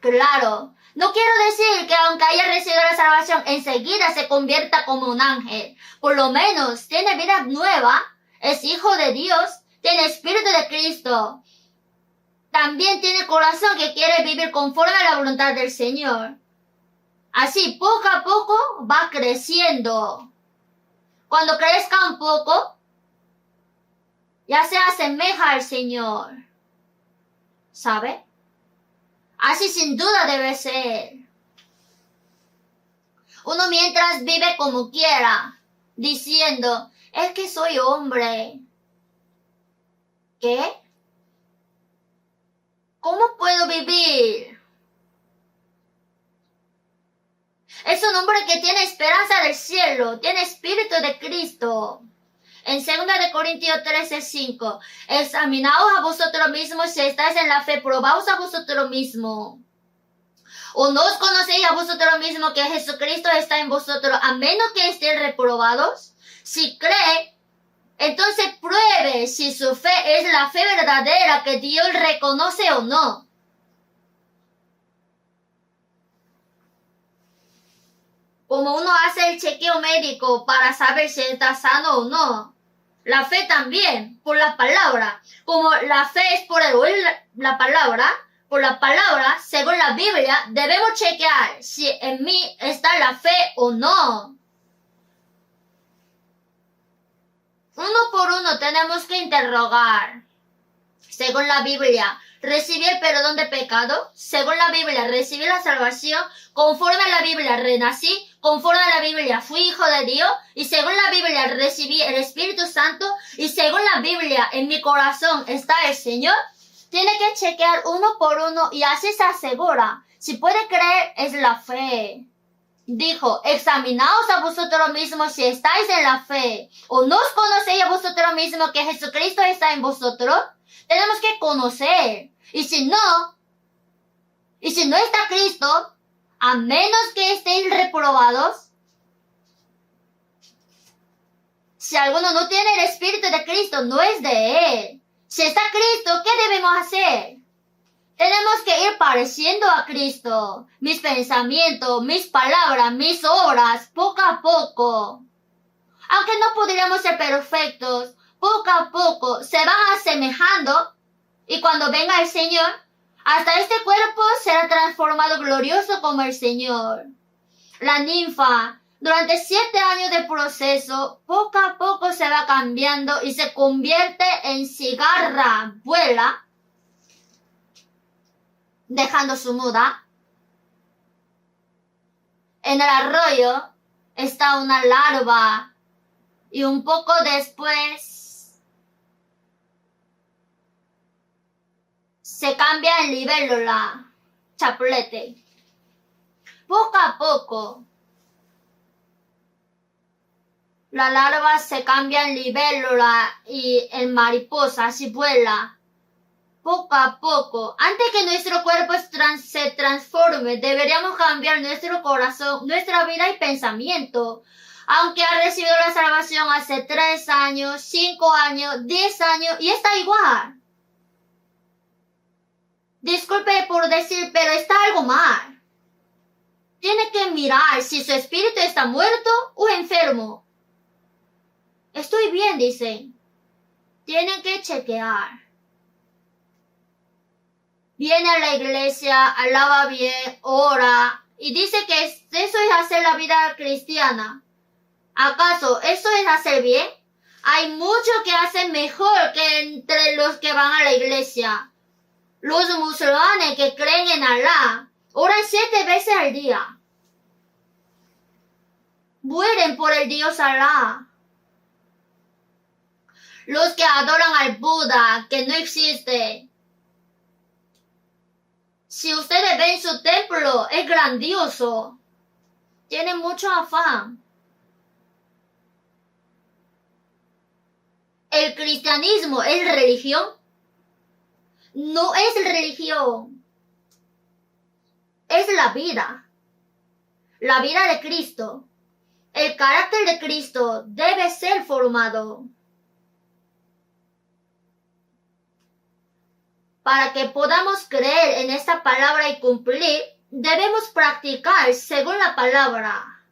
Claro, no quiero decir que aunque haya recibido la salvación, enseguida se convierta como un ángel. Por lo menos tiene vida nueva, es hijo de Dios, tiene espíritu de Cristo. También tiene corazón que quiere vivir conforme a la voluntad del Señor. Así, poco a poco va creciendo. Cuando crezca un poco, ya se asemeja al Señor. ¿Sabe? Así sin duda debe ser. Uno mientras vive como quiera, diciendo, es que soy hombre. ¿Qué? ¿Cómo puedo vivir? Es un hombre que tiene esperanza del cielo, tiene espíritu de Cristo. En 2 Corintios 13:5, examinaos a vosotros mismos si estáis en la fe, probaos a vosotros mismos. ¿O no os conocéis a vosotros mismos que Jesucristo está en vosotros, a menos que estéis reprobados? Si cree, entonces pruebe si su fe es la fe verdadera que Dios reconoce o no. Como uno hace el chequeo médico para saber si está sano o no. La fe también, por la palabra. Como la fe es por el oír la palabra, por la palabra, según la Biblia, debemos chequear si en mí está la fe o no. Uno por uno tenemos que interrogar. Según la Biblia, ¿recibí el perdón de pecado? Según la Biblia, ¿recibí la salvación? Conforme a la Biblia, renací. Conforme a la Biblia, fui hijo de Dios. Y según la Biblia, recibí el Espíritu Santo. Y según la Biblia, en mi corazón está el Señor. Tiene que chequear uno por uno y así se asegura. Si puede creer, es la fe. Dijo, examinaos a vosotros mismos si estáis en la fe. ¿O no os conocéis a vosotros mismos que Jesucristo está en vosotros? Tenemos que conocer. Y si no está Cristo, a menos que estéis reprobados, si alguno no tiene el Espíritu de Cristo, no es de Él. Si está Cristo, ¿qué debemos hacer? Tenemos que ir pareciendo a Cristo. Mis pensamientos, mis palabras, mis obras, poco a poco. Aunque no podríamos ser perfectos, poco a poco se van asemejando y cuando venga el Señor, hasta este cuerpo será transformado glorioso como el Señor. La ninfa, durante 7 años de proceso, poco a poco se va cambiando y se convierte en cigarra, vuela, dejando su muda. En el arroyo está una larva y un poco después se cambia en libélula, chapulete. Poco a poco la larva se cambia en libélula y en mariposa, así vuela. Poco a poco, antes que nuestro cuerpo se transforme, deberíamos cambiar nuestro corazón, nuestra vida y pensamiento. Aunque ha recibido la salvación hace 3 años, 5 años, 10 años y está igual. Disculpe por decir, pero está algo mal. Tiene que mirar si su espíritu está muerto o enfermo. Estoy bien, dicen. Tienen que chequear. Viene a la iglesia, alaba bien, ora, y dice que eso es hacer la vida cristiana. ¿Acaso eso es hacer bien? Hay muchos que hacen mejor que entre los que van a la iglesia. Los musulmanes que creen en Alá oran 7 veces al día. Mueren por el Dios Alá. Los que adoran al Buda, que no existe. Si ustedes ven su templo, es grandioso. Tienen mucho afán. ¿El cristianismo es religión? No es religión. Es la vida. La vida de Cristo. El carácter de Cristo debe ser formado. Para que podamos creer en esta palabra y cumplir, debemos practicar según la palabra.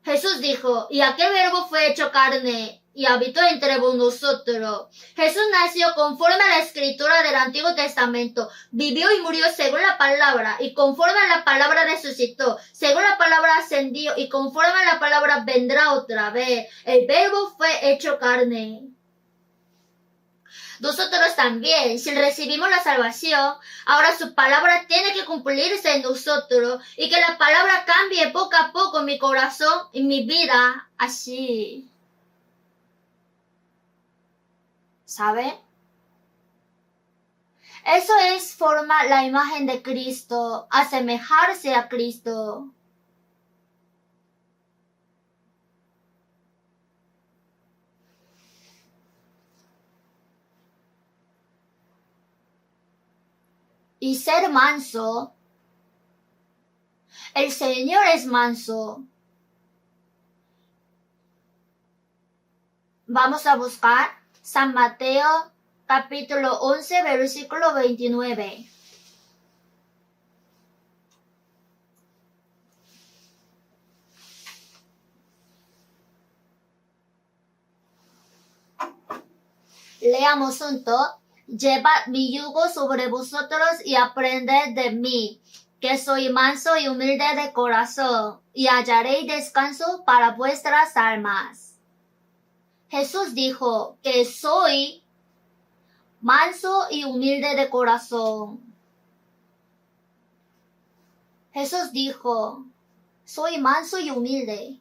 Jesús dijo, y aquel verbo fue hecho carne y habitó entre nosotros. Jesús nació conforme a la escritura del Antiguo Testamento, vivió y murió según la palabra, y conforme a la palabra resucitó, según la palabra ascendió, y conforme a la palabra vendrá otra vez. El verbo fue hecho carne. Nosotros también, si recibimos la salvación, ahora su palabra tiene que cumplirse en nosotros y que la palabra cambie poco a poco en mi corazón y mi vida así. ¿Sabe? Eso es formar la imagen de Cristo, asemejarse a Cristo. Y ser manso. El Señor es manso. Vamos a buscar San Mateo capítulo 11 versículo 29. Leamos juntos. Llevad mi yugo sobre vosotros y aprended de mí, que soy manso y humilde de corazón, y hallaréis descanso para vuestras almas. Jesús dijo que soy manso y humilde de corazón. Jesús dijo, soy manso y humilde.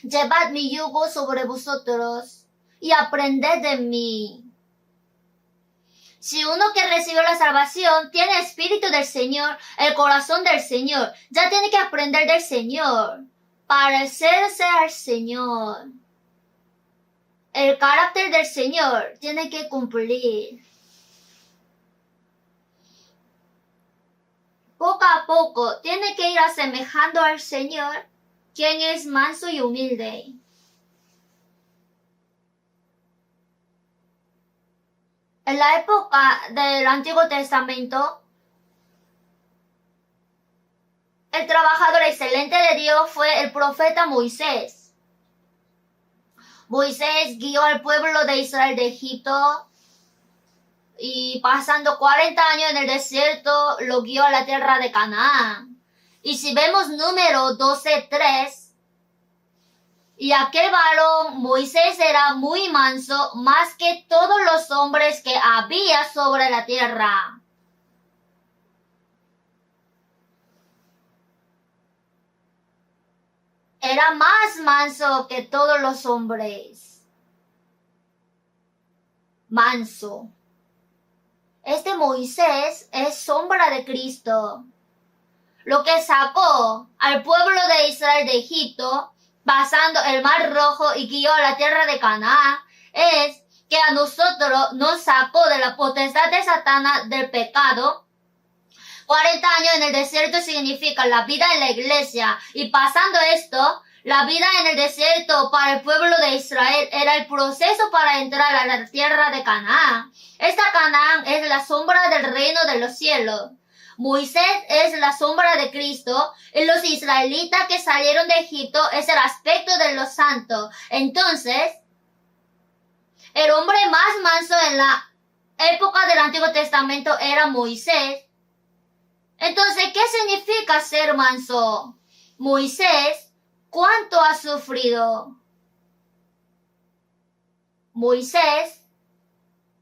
Llevad mi yugo sobre vosotros y aprended de mí. Si uno que recibió la salvación tiene el Espíritu del Señor, el corazón del Señor, ya tiene que aprender del Señor, parecerse al Señor. El carácter del Señor tiene que cumplir. Poco a poco tiene que ir asemejando al Señor, quien es manso y humilde. En la época del Antiguo Testamento, el trabajador excelente de Dios fue el profeta Moisés. Moisés guió al pueblo de Israel de Egipto y pasando 40 años en el desierto lo guió a la tierra de Canaán. Y si vemos número 12:3, y aquel varón Moisés era muy manso, más que todos los hombres que había sobre la tierra. Era más manso que todos los hombres. Manso. Este Moisés es sombra de Cristo. Lo que sacó al pueblo de Israel de Egipto, pasando el mar rojo y guió a la tierra de Canaán, es que a nosotros nos sacó de la potestad de Satanás del pecado. 40 años en el desierto significa la vida en la iglesia, y pasando esto, la vida en el desierto para el pueblo de Israel era el proceso para entrar a la tierra de Canaán. Esta Canaán es la sombra del reino de los cielos. Moisés es la sombra de Cristo y los israelitas que salieron de Egipto es el aspecto de los santos. Entonces, el hombre más manso en la época del Antiguo Testamento era Moisés. Entonces, ¿qué significa ser manso? Moisés, ¿cuánto ha sufrido? Moisés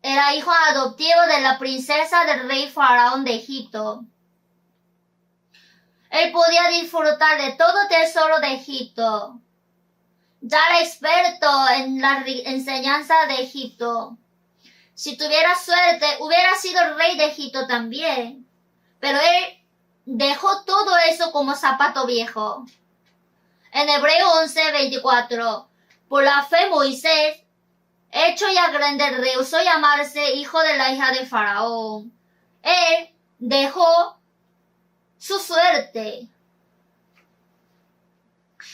era hijo adoptivo de la princesa del rey faraón de Egipto. Él podía disfrutar de todo tesoro de Egipto. Ya era experto en la enseñanza de Egipto. Si tuviera suerte, hubiera sido el rey de Egipto también. Pero él dejó todo eso como zapato viejo. En Hebreo 11:24, por la fe Moisés, hecho ya grande, rehusó llamarse hijo de la hija de Faraón. Él dejó su suerte.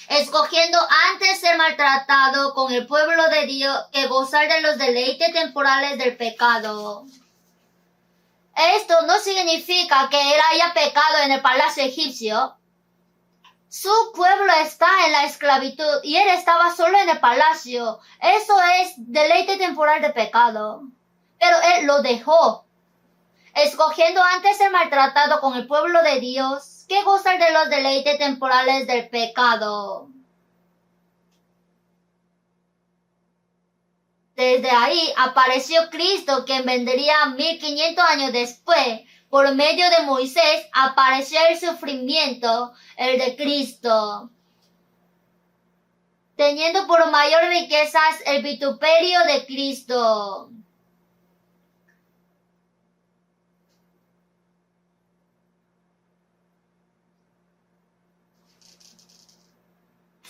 escogiendo antes ser maltratado con el pueblo de Dios que gozar de los deleites temporales del pecado. Esto no significa que él haya pecado en el palacio egipcio. Su pueblo está en la esclavitud y él estaba solo en el palacio. Eso es deleite temporal de pecado. Pero él lo dejó, escogiendo antes ser maltratado con el pueblo de Dios que gozar de los deleites temporales del pecado. Desde ahí apareció Cristo, quien vendría 1500 años después. Por medio de Moisés apareció el sufrimiento, el de Cristo, teniendo por mayor riquezas el vituperio de Cristo.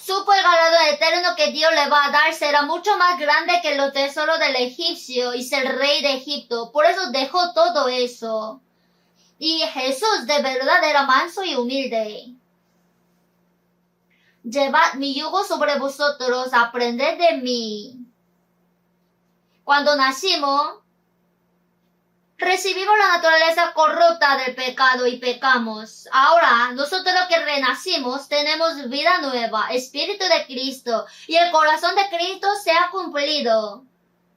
Supo el galardón eterno que Dios le va a dar será mucho más grande que los tesoros del egipcio y ser rey de Egipto. Por eso dejó todo eso. Y Jesús de verdad era manso y humilde. Llevad mi yugo sobre vosotros, aprended de mí. Cuando nacimos, recibimos la naturaleza corrupta del pecado y pecamos. Ahora, nosotros que renacimos, tenemos vida nueva, Espíritu de Cristo, y el corazón de Cristo se ha cumplido.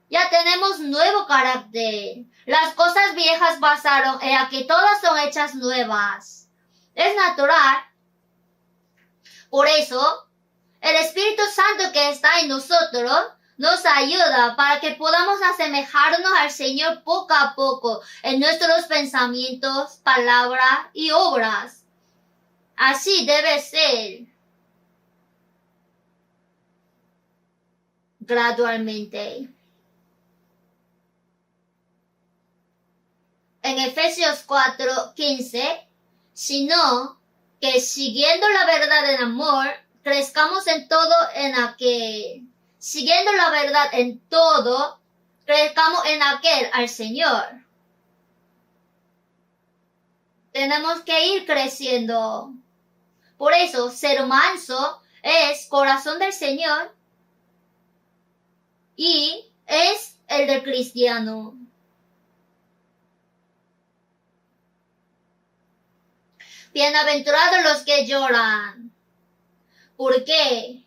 Ya tenemos nuevo carácter. Las cosas viejas pasaron, y aquí todas son hechas nuevas. Es natural. Por eso, el Espíritu Santo que está en nosotros nos ayuda para que podamos asemejarnos al Señor poco a poco en nuestros pensamientos, palabras y obras. Así debe ser. Gradualmente. En Efesios 4:15, sino que siguiendo la verdad en amor, crezcamos en todo en aquel. Siguiendo la verdad en todo, crezcamos en aquel, al Señor. Tenemos que ir creciendo. Por eso, ser manso es corazón del Señor y es el del cristiano. Bienaventurados los que lloran, porque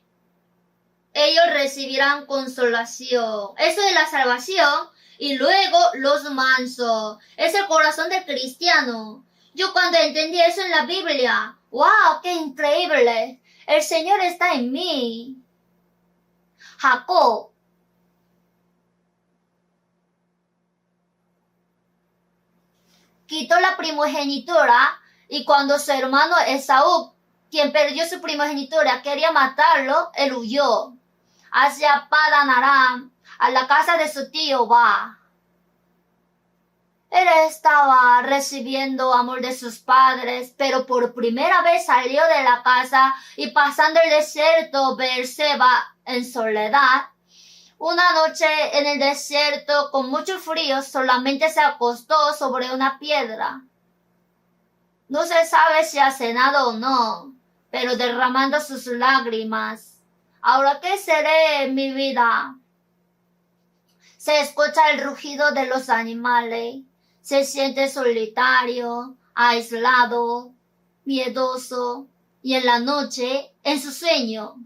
ellos recibirán consolación. Eso es la salvación. Y luego los mansos. Es el corazón del cristiano. Yo cuando entendí eso en la Biblia, ¡wow! ¡Qué increíble! El Señor está en mí. Jacob quitó la primogenitura y cuando su hermano Esaú, quien perdió su primogenitura, quería matarlo, él huyó hacia Padan Aram, a la casa de su tío va. Él estaba recibiendo amor de sus padres, pero por primera vez salió de la casa y pasando el desierto Beerseba en soledad. Una noche en el desierto con mucho frío solamente se acostó sobre una piedra. No se sabe si ha cenado o no, pero derramando sus lágrimas. ¿Ahora qué seré en mi vida? Se escucha el rugido de los animales. Se siente solitario, aislado, miedoso, y en la noche, en su sueño.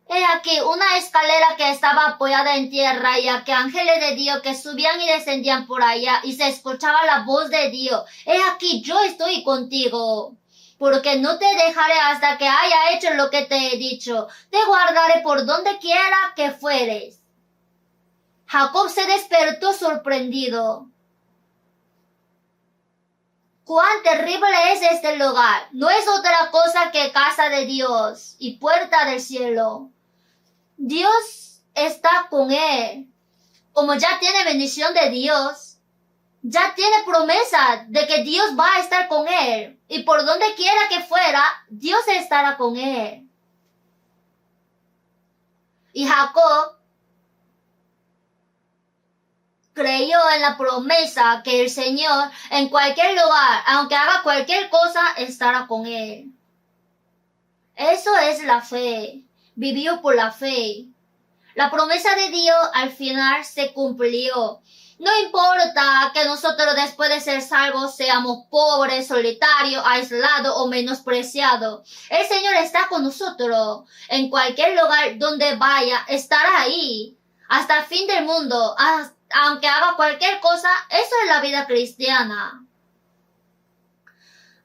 He aquí una escalera que estaba apoyada en tierra y aquí ángeles de Dios que subían y descendían por allá y se escuchaba la voz de Dios. He aquí yo estoy contigo, porque no te dejaré hasta que haya hecho lo que te he dicho. Te guardaré por donde quiera que fueres. Jacob se despertó sorprendido. ¡Cuán terrible es este lugar! No es otra cosa que casa de Dios y puerta del cielo. Dios está con él. Como ya tiene bendición de Dios, ya tiene promesa de que Dios va a estar con él. Y por donde quiera que fuera, Dios estará con él. Y Jacob creyó en la promesa que el Señor en cualquier lugar, aunque haga cualquier cosa, estará con él. Eso es la fe. Vivió por la fe. La promesa de Dios al final se cumplió. No importa que nosotros después de ser salvos seamos pobres, solitarios, aislados o menospreciados. El Señor está con nosotros. En cualquier lugar donde vaya, estará ahí. Hasta el fin del mundo. Aunque haga cualquier cosa, eso es la vida cristiana.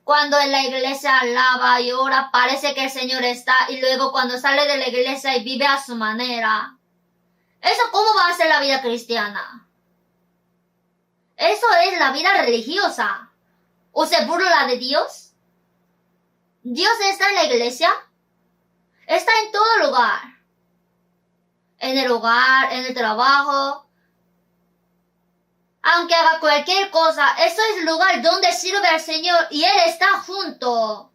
Cuando en la iglesia alaba y ora, parece que el Señor está, y luego cuando sale de la iglesia y vive a su manera. ¿Eso cómo va a ser la vida cristiana? Eso es la vida religiosa. ¿O se burla de Dios? Dios está en la iglesia. Está en todo lugar. En el hogar, en el trabajo. Aunque haga cualquier cosa, eso es el lugar donde sirve al Señor y Él está junto.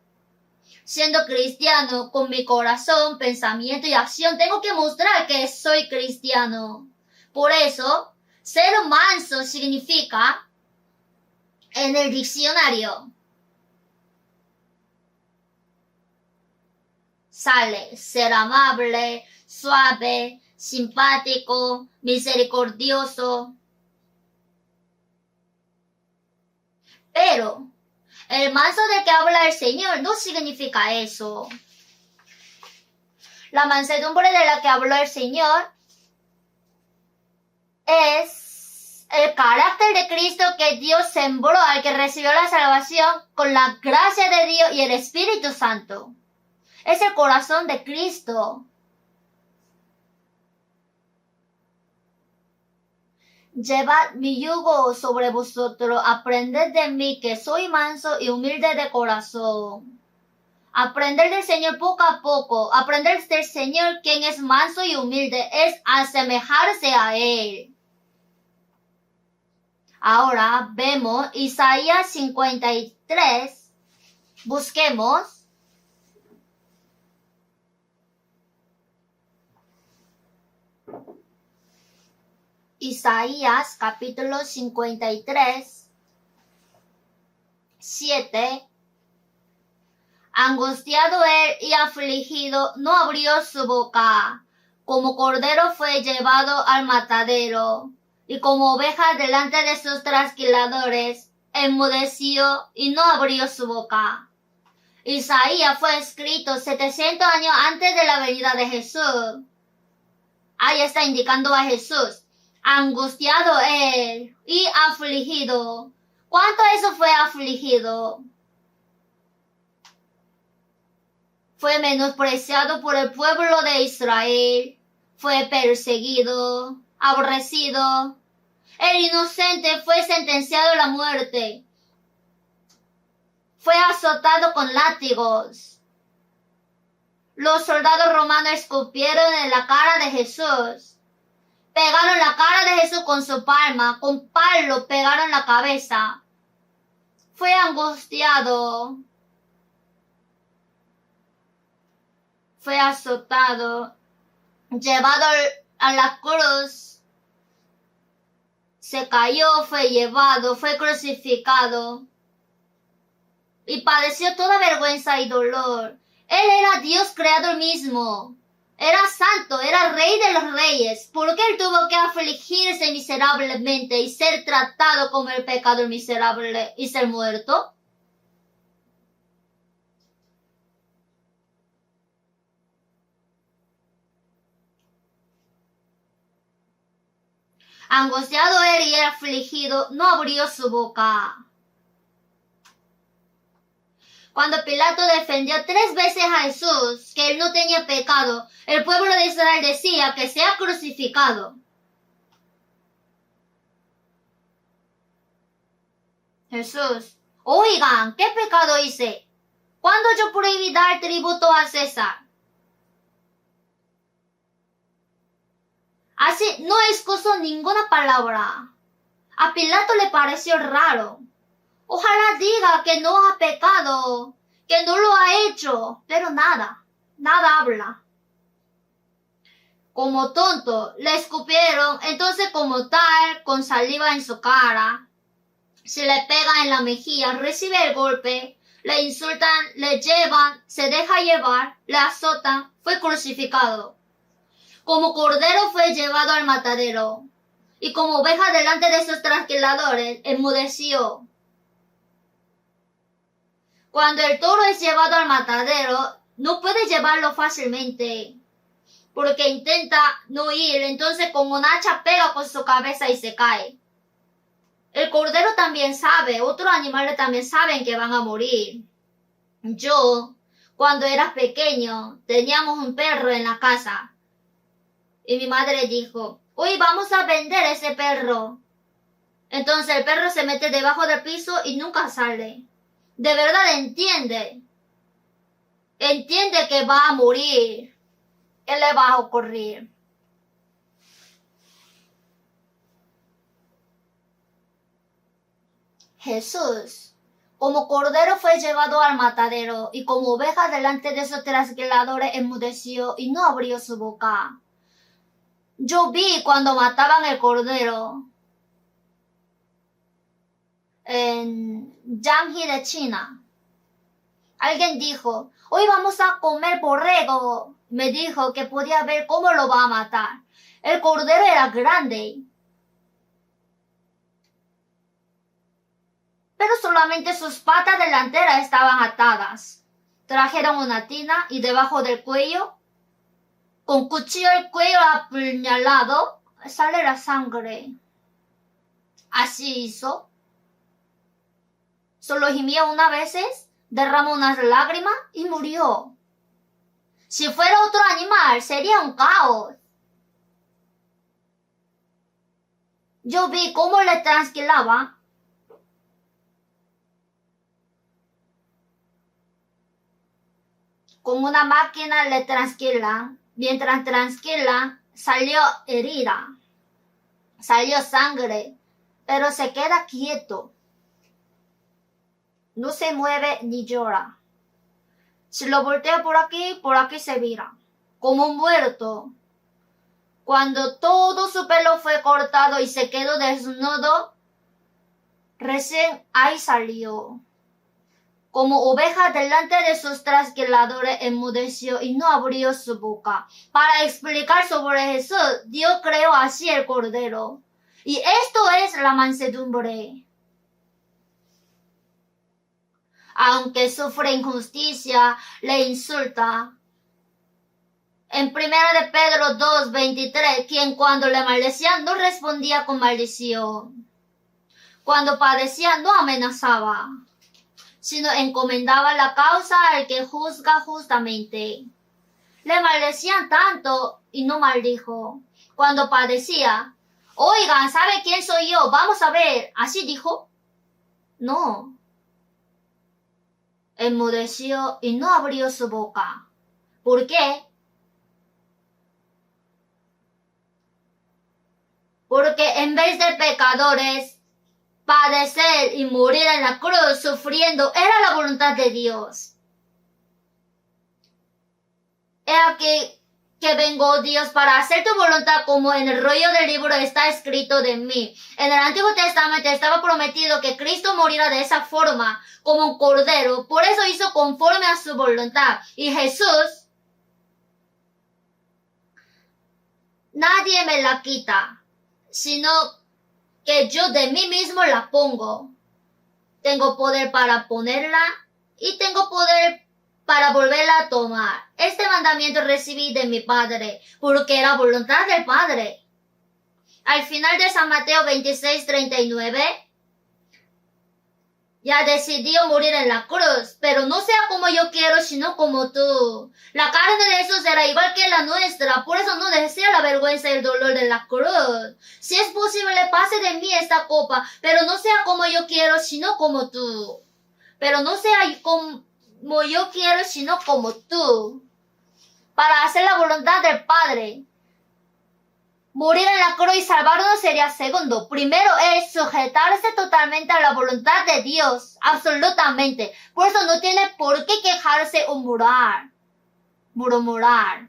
Siendo cristiano, con mi corazón, pensamiento y acción, tengo que mostrar que soy cristiano. Por eso, ser manso significa, en el diccionario, sale ser amable, suave, simpático, misericordioso. Pero el manso de que habla el Señor no significa eso. La mansedumbre de la que habló el Señor es el carácter de Cristo que Dios sembró al que recibió la salvación con la gracia de Dios y el Espíritu Santo. Es el corazón de Cristo. Llevad mi yugo sobre vosotros, aprended de mí que soy manso y humilde de corazón. Aprender del Señor poco a poco, aprender del Señor quien es manso y humilde, es asemejarse a Él. Ahora vemos Isaías 53, busquemos. Isaías capítulo 53, 7. Angustiado él y afligido, no abrió su boca. Como cordero fue llevado al matadero, y como oveja delante de sus trasquiladores, enmudeció y no abrió su boca. Isaías fue escrito 700 años antes de la venida de Jesús. Ahí está indicando a Jesús. Angustiado él y afligido. ¿Cuánto eso fue afligido? Fue menospreciado por el pueblo de Israel. Fue perseguido, aborrecido. El inocente fue sentenciado a la muerte. Fue azotado con látigos. Los soldados romanos escupieron en la cara de Jesús. Pegaron la cara de Jesús con su palma, con palo pegaron la cabeza. Fue angustiado. Fue azotado, llevado a la cruz. Se cayó, fue llevado, fue crucificado. Y padeció toda vergüenza y dolor. Él era Dios creador mismo. Era santo, era rey de los reyes. ¿Por qué él tuvo que afligirse miserablemente y ser tratado como el pecador miserable y ser muerto? Angustiado él y afligido, no abrió su boca. Cuando Pilato defendió 3 veces a Jesús, que él no tenía pecado, el pueblo de Israel decía que sea crucificado. Jesús, oigan, ¿qué pecado hice? ¿Cuándo yo prohibí dar tributo a César? Así no excusó ninguna palabra. A Pilato le pareció raro. Ojalá diga que no ha pecado, que no lo ha hecho, pero nada habla. Como tonto, le escupieron, entonces como tal, con saliva en su cara, se le pega en la mejilla, recibe el golpe, le insultan, le llevan, se deja llevar, le azotan, fue crucificado. Como cordero fue llevado al matadero, y como oveja delante de sus trasquiladores, enmudeció. Cuando el toro es llevado al matadero, no puede llevarlo fácilmente, porque intenta no ir, entonces con un hacha pega con su cabeza y se cae. El cordero también sabe, otros animales también saben que van a morir. Yo, cuando era pequeño, teníamos un perro en la casa. Y mi madre dijo, hoy vamos a vender ese perro. Entonces el perro se mete debajo del piso y nunca sale. De verdad entiende. Entiende que va a morir. ¿Qué le va a ocurrir? Jesús, como cordero fue llevado al matadero, y como oveja delante de sus trasquiladores enmudeció y no abrió su boca. Yo vi cuando mataban el cordero en Jiangxi de China. Alguien dijo, hoy vamos a comer borrego. Me dijo que podía ver cómo lo va a matar. El cordero era grande, pero solamente sus patas delanteras estaban atadas. Trajeron una tina y debajo del cuello, con cuchillo el cuello apuñalado, sale la sangre. Así hizo. Solo gimió unas veces, derramó unas lágrimas y murió. Si fuera otro animal, sería un caos. Yo vi cómo le trasquilaba. Con una máquina le trasquilan. Mientras trasquilan, salió herida. Salió sangre. Pero se queda quieto. No se mueve ni llora. Si lo voltea por aquí se vira. Como un muerto. Cuando todo su pelo fue cortado y se quedó desnudo, recién ahí salió. Como oveja delante de sus trasquiladores enmudeció y no abrió su boca. Para explicar sobre Jesús, Dios creó así el cordero. Y esto es la mansedumbre. Aunque sufre injusticia, le insulta. En 1 de Pedro 2:23, quien cuando le maldecían no respondía con maldición. Cuando padecía no amenazaba, sino encomendaba la causa al que juzga justamente. Le maldecían tanto y no maldijo. Cuando padecía, oigan, ¿sabe quién soy yo? Vamos a ver. ¿Así dijo? No. Enmudeció y no abrió su boca. ¿Por qué? Porque en vez de pecadores, padecer y morir en la cruz sufriendo era la voluntad de Dios. He aquí que vengo, Dios, para hacer tu voluntad, como en el rollo del libro está escrito de mí. En el Antiguo Testamento estaba prometido que Cristo morirá de esa forma, como un cordero. Por eso hizo conforme a su voluntad. Y Jesús, nadie me la quita, sino que yo de mí mismo la pongo. Tengo poder para ponerla y tengo poder para volverla a tomar. Este mandamiento recibí de mi Padre, porque era voluntad del Padre. Al final de San Mateo 26:39, ya decidió morir en la cruz, pero no sea como yo quiero, sino como tú. La carne de Jesús era igual que la nuestra, por eso no desea la vergüenza y el dolor de la cruz. Si es posible, pase de mí esta copa, pero no sea como yo quiero, sino como tú. Pero no sea como yo quiero, sino como tú. Para hacer la voluntad del Padre. Morir en la cruz y salvarnos sería segundo. Primero es sujetarse totalmente a la voluntad de Dios. Absolutamente. Por eso no tiene por qué quejarse o murmurar.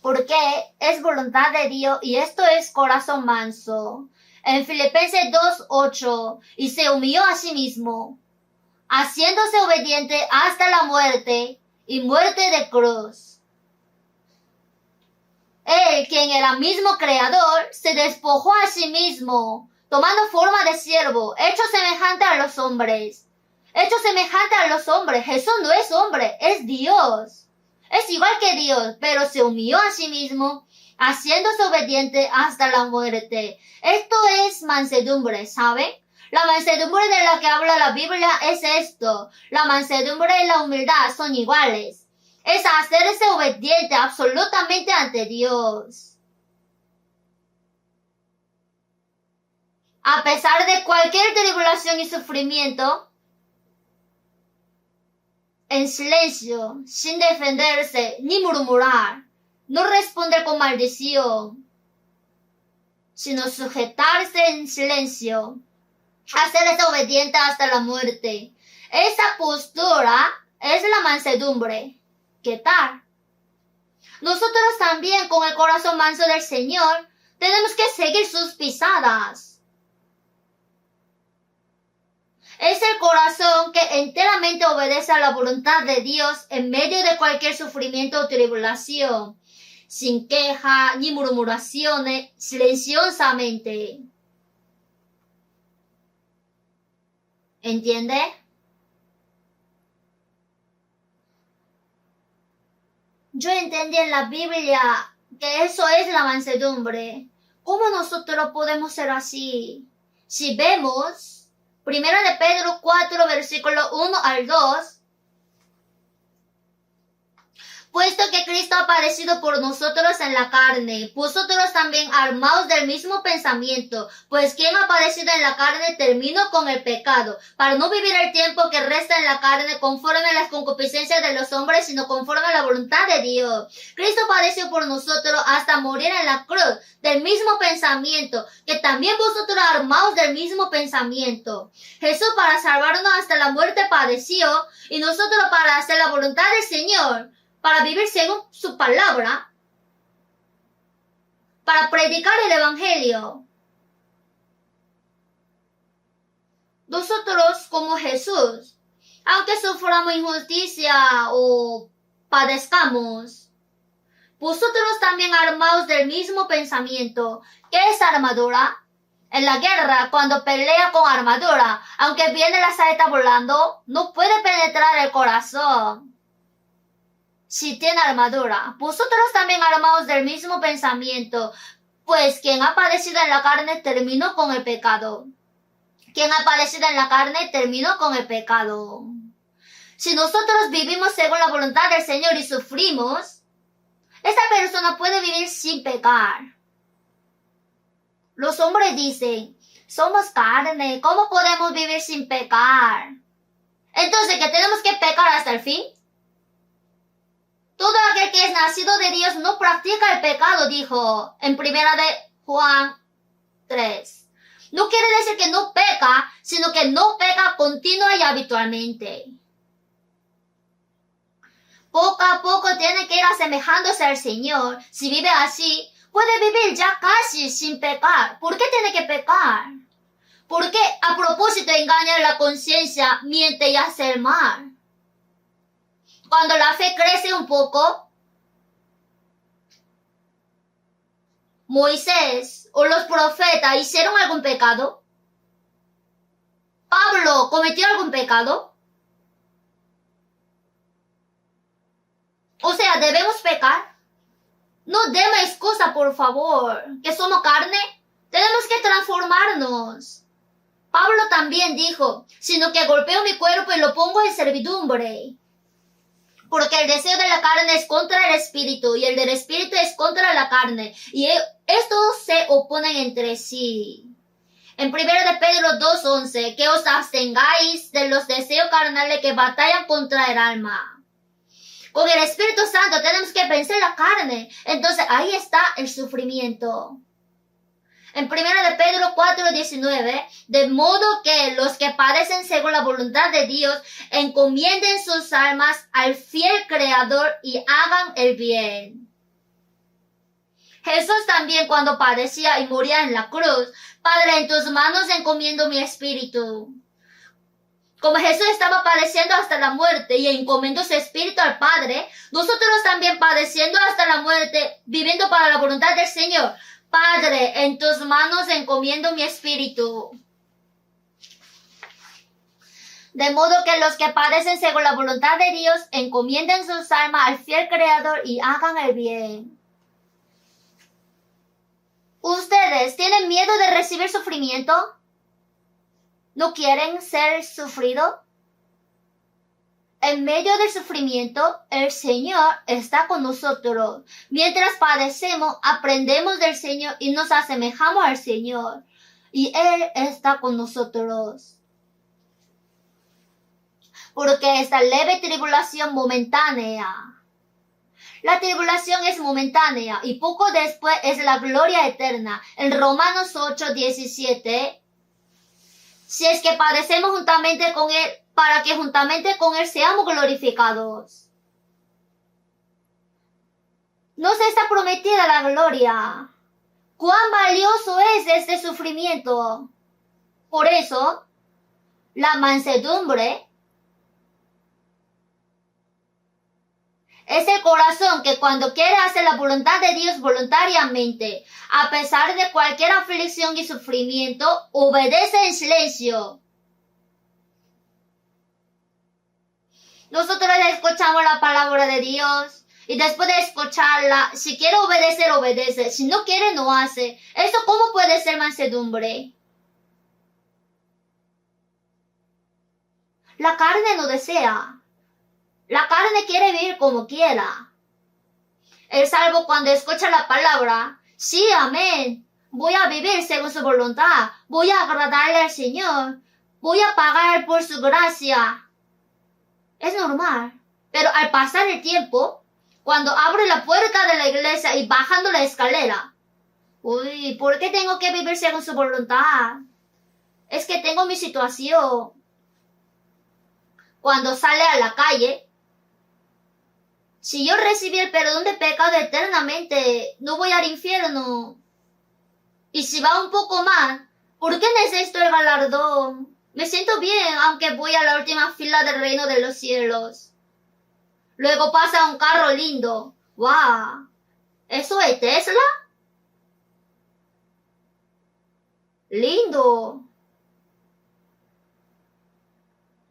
Porque es voluntad de Dios y esto es corazón manso. En Filipenses 2:8, y se humilló a sí mismo, haciéndose obediente hasta la muerte y muerte de cruz. Él, quien era mismo creador, se despojó a sí mismo, tomando forma de siervo, hecho semejante a los hombres. Hecho semejante a los hombres. Jesús no es hombre, es Dios. Es igual que Dios, pero se humilló a sí mismo, haciéndose obediente hasta la muerte. Esto es mansedumbre, ¿saben? La mansedumbre de la que habla la Biblia es esto. La mansedumbre y la humildad son iguales. Es hacerse obediente absolutamente ante Dios. A pesar de cualquier tribulación y sufrimiento, en silencio, sin defenderse ni murmurar, no responder con maldición, sino sujetarse en silencio, hacerse obediente hasta la muerte. Esa postura es la mansedumbre. ¿Qué tal? Nosotros también, con el corazón manso del Señor, tenemos que seguir sus pisadas. Es el corazón que enteramente obedece a la voluntad de Dios en medio de cualquier sufrimiento o tribulación, sin queja ni murmuraciones, silenciosamente. ¿Entiende? Yo entendí en la Biblia que eso es la mansedumbre. ¿Cómo nosotros podemos ser así? Si vemos Primera de Pedro 4, versículo 1 al 2, puesto que Cristo ha padecido por nosotros en la carne, vosotros también armaos del mismo pensamiento, pues quien ha padecido en la carne terminó con el pecado, para no vivir el tiempo que resta en la carne conforme a las concupiscencias de los hombres, sino conforme a la voluntad de Dios. Cristo padeció por nosotros hasta morir en la cruz, del mismo pensamiento, que también vosotros armaos del mismo pensamiento. Jesús para salvarnos hasta la muerte padeció, y nosotros para hacer la voluntad del Señor, para vivir según su palabra, para predicar el Evangelio. Nosotros, como Jesús, aunque suframos injusticia o padezcamos, vosotros también armaos del mismo pensamiento. ¿Qué es armadura? En la guerra, cuando pelea con armadura, aunque viene la saeta volando, no puede penetrar el corazón. Si tiene armadura, vosotros también armaos del mismo pensamiento, pues quien ha padecido en la carne terminó con el pecado. Quien ha padecido en la carne terminó con el pecado. Si nosotros vivimos según la voluntad del Señor y sufrimos, esa persona puede vivir sin pecar. Los hombres dicen, somos carne, ¿cómo podemos vivir sin pecar? Entonces, ¿que tenemos que pecar hasta el fin? Todo aquel que es nacido de Dios no practica el pecado, dijo en Primera de Juan 3. No quiere decir que no peca, sino que no peca continua y habitualmente. Poco a poco tiene que ir asemejándose al Señor. Si vive así, puede vivir ya casi sin pecar. ¿Por qué tiene que pecar? ¿Por qué a propósito engaña la conciencia, miente y hace el mal? Cuando la fe crece un poco, Moisés o los profetas hicieron algún pecado. Pablo cometió algún pecado. O sea, ¿debemos pecar? No demos excusa, por favor, que somos carne. Tenemos que transformarnos. Pablo también dijo, sino que golpeo mi cuerpo y lo pongo en servidumbre. Porque el deseo de la carne es contra el espíritu y el del espíritu es contra la carne. Y estos se oponen entre sí. En 1 de Pedro 2:11, que os abstengáis de los deseos carnales que batallan contra el alma. Con el Espíritu Santo tenemos que vencer la carne. Entonces ahí está el sufrimiento. En 1 de Pedro 4:19, de modo que los que padecen según la voluntad de Dios encomienden sus almas al fiel Creador y hagan el bien. Jesús también, cuando padecía y moría en la cruz, Padre, en tus manos encomiendo mi espíritu. Como Jesús estaba padeciendo hasta la muerte y encomendó su espíritu al Padre, nosotros también padeciendo hasta la muerte, viviendo para la voluntad del Señor. Padre, en tus manos encomiendo mi espíritu. De modo que los que padecen según la voluntad de Dios encomienden sus almas al fiel Creador y hagan el bien. ¿Ustedes tienen miedo de recibir sufrimiento? ¿No quieren ser sufridos? En medio del sufrimiento, el Señor está con nosotros. Mientras padecemos, aprendemos del Señor y nos asemejamos al Señor. Y Él está con nosotros. Porque esta leve tribulación momentánea. La tribulación es momentánea y poco después es la gloria eterna. En Romanos 8:17, si es que padecemos juntamente con Él, para que juntamente con Él seamos glorificados. Nos está prometida la gloria. ¡Cuán valioso es este sufrimiento! Por eso, la mansedumbre es el corazón que cuando quiere hacer la voluntad de Dios voluntariamente, a pesar de cualquier aflicción y sufrimiento, obedece en silencio. Nosotros escuchamos la palabra de Dios y después de escucharla, si quiere obedecer, obedece. Si no quiere, no hace. ¿Eso cómo puede ser mansedumbre? La carne no desea. La carne quiere vivir como quiera. El salvo cuando escucha la palabra, sí, amén. Voy a vivir según su voluntad. Voy a agradarle al Señor. Voy a pagar por su gracia. Es normal. Pero al pasar el tiempo, cuando abre la puerta de la iglesia y bajando la escalera, uy, ¿por qué tengo que vivir según su voluntad? Es que tengo mi situación. Cuando sale a la calle, si yo recibí el perdón de pecado eternamente, no voy al infierno. Y si va un poco más, ¿por qué necesito el galardón? Me siento bien, aunque voy a la última fila del reino de los cielos. Luego pasa un carro lindo. ¡Wow! ¿Eso es Tesla? Lindo.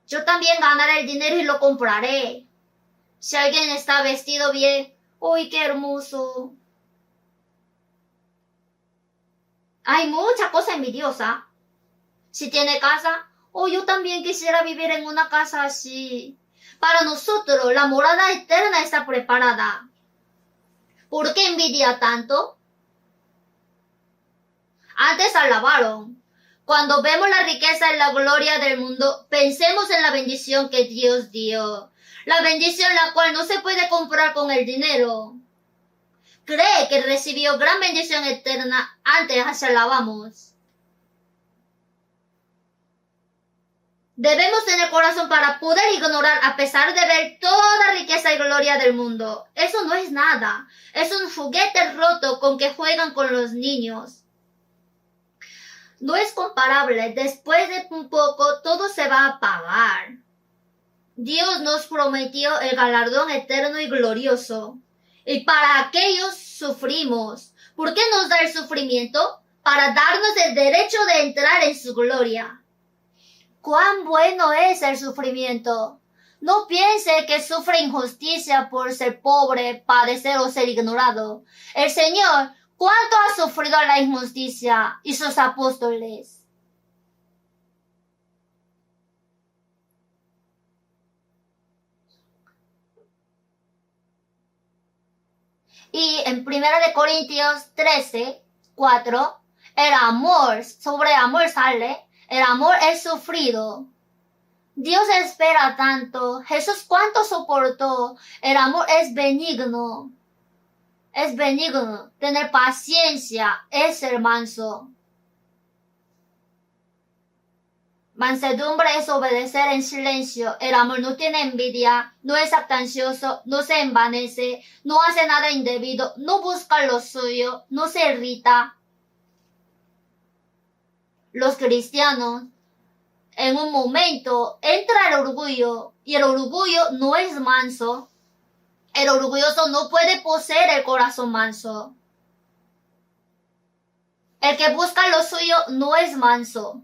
Yo también ganaré el dinero y lo compraré. Si alguien está vestido bien, ¡uy, qué hermoso! Hay mucha cosa envidiosa. Si tiene casa, yo también quisiera vivir en una casa así. Para nosotros, la morada eterna está preparada. ¿Por qué envidia tanto? Antes alabaron. Cuando vemos la riqueza y la gloria del mundo, pensemos en la bendición que Dios dio. La bendición la cual no se puede comprar con el dinero. Cree que recibió gran bendición eterna antes alabamos. Debemos tener corazón para poder ignorar a pesar de ver toda la riqueza y gloria del mundo. Eso no es nada. Es un juguete roto con que juegan con los niños. No es comparable. Después de un poco todo se va a apagar. Dios nos prometió el galardón eterno y glorioso. Y para aquellos sufrimos. ¿Por qué nos da el sufrimiento? Para darnos el derecho de entrar en su gloria. ¡Cuán bueno es el sufrimiento! No piense que sufre injusticia por ser pobre, padecer o ser ignorado. El Señor, ¿cuánto ha sufrido la injusticia y sus apóstoles? Y en 1 Corintios 13:4, el amor, sobre amor sale, el amor es sufrido. Dios espera tanto. Jesús cuánto soportó. El amor es benigno. Es benigno. Tener paciencia es ser manso. Mansedumbre es obedecer en silencio. El amor no tiene envidia, no es jactancioso, no se envanece, no hace nada indebido, no busca lo suyo, no se irrita. Los cristianos en un momento entra el orgullo, y el orgullo no es manso. El orgulloso no puede poseer el corazón manso. El que busca lo suyo no es manso.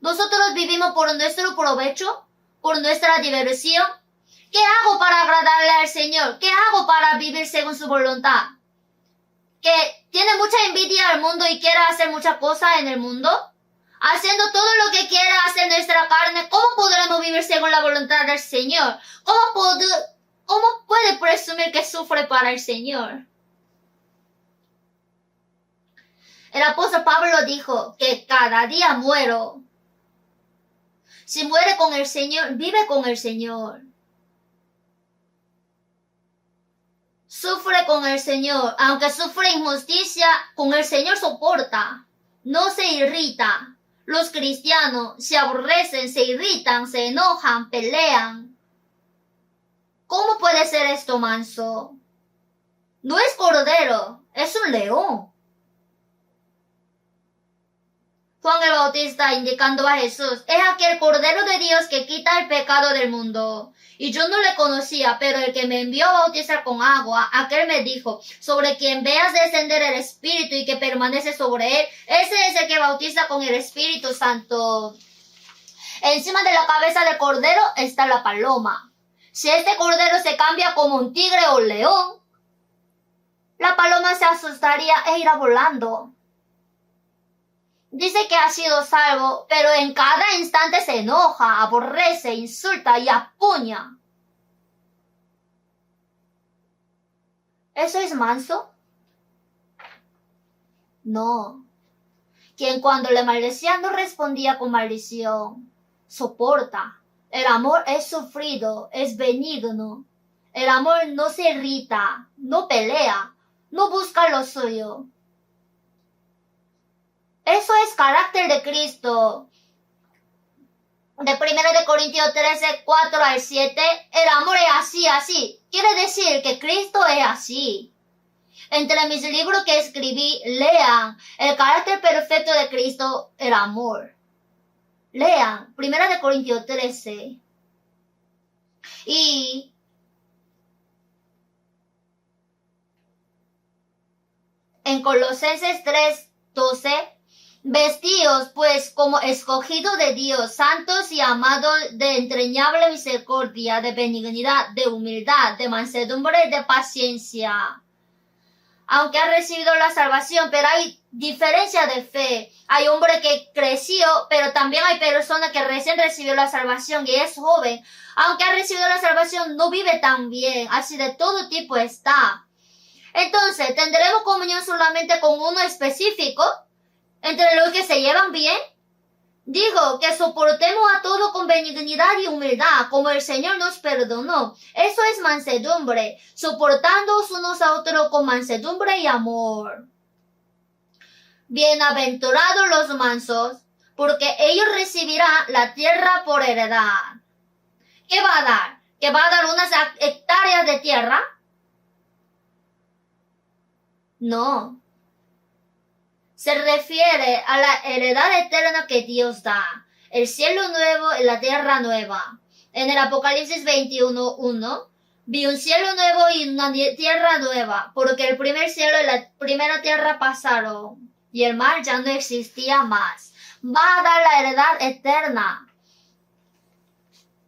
Nosotros vivimos por nuestro provecho, por nuestra diversión. ¿Qué hago para agradarle al Señor? ¿Qué hago para vivir según su voluntad? ¿Que tiene mucha envidia al mundo y quiere hacer muchas cosas en el mundo? Haciendo todo lo que quiere hacer nuestra carne, ¿cómo podremos vivir según la voluntad del Señor? ¿Cómo puede presumir que sufre para el Señor? El apóstol Pablo dijo que cada día muero. Si muere con el Señor, vive con el Señor. Sufre con el Señor. Aunque sufre injusticia, con el Señor soporta. No se irrita. Los cristianos se aborrecen, se irritan, se enojan, pelean. ¿Cómo puede ser esto manso? No es cordero, es un león. Juan el Bautista indicando a Jesús, es aquel Cordero de Dios que quita el pecado del mundo. Y yo no le conocía, pero el que me envió a bautizar con agua, aquel me dijo, sobre quien veas descender el Espíritu y que permanece sobre él, ese es el que bautiza con el Espíritu Santo. Encima de la cabeza del Cordero está la paloma. Si este Cordero se cambia como un tigre o un león, la paloma se asustaría e irá volando. Dice que ha sido salvo, pero en cada instante se enoja, aborrece, insulta y apuña. ¿Eso es manso? No. Quien cuando le maldecía no respondía con maldición. Soporta. El amor es sufrido, es benigno. El amor no se irrita, no pelea, no busca lo suyo. Eso es carácter de Cristo. De 1 Corintios 13, 4 al 7, el amor es así. Quiere decir que Cristo es así. Entre mis libros que escribí, lean el carácter perfecto de Cristo, el amor. Lean 1 Corintios 13. Y en Colosenses 3, 12, vestíos pues como escogidos de Dios, santos y amados, de entrañable misericordia, de benignidad, de humildad, de mansedumbre, de paciencia. Aunque ha recibido la salvación, pero hay diferencia de fe. Hay hombre que creció, pero también hay personas que recién recibió la salvación y es joven. Aunque ha recibido la salvación, no vive tan bien. Así de todo tipo está. Entonces, ¿tendremos comunión solamente con uno específico? ¿Entre los que se llevan bien? Digo que soportemos a todo con benignidad y humildad, como el Señor nos perdonó. Eso es mansedumbre, soportándoos unos a otros con mansedumbre y amor. Bienaventurados los mansos, porque ellos recibirán la tierra por heredad. ¿Qué va a dar? ¿Que va a dar unas hectáreas de tierra? No. Se refiere a la heredad eterna que Dios da, el cielo nuevo y la tierra nueva. En el Apocalipsis 21:1, vi un cielo nuevo y una tierra nueva, porque el primer cielo y la primera tierra pasaron, y el mar ya no existía más. Va a dar la heredad eterna.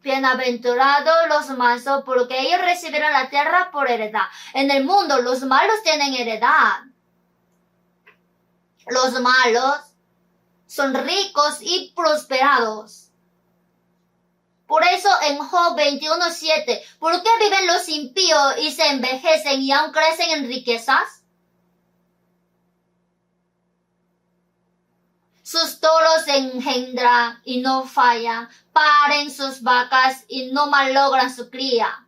Bienaventurados los mansos, porque ellos recibirán la tierra por heredad. En el mundo los malos tienen heredad. Los malos son ricos y prosperados. Por eso en Job 21:7, ¿por qué viven los impíos y se envejecen y aún crecen en riquezas? Sus toros engendran y no fallan, paren sus vacas y no malogran su cría.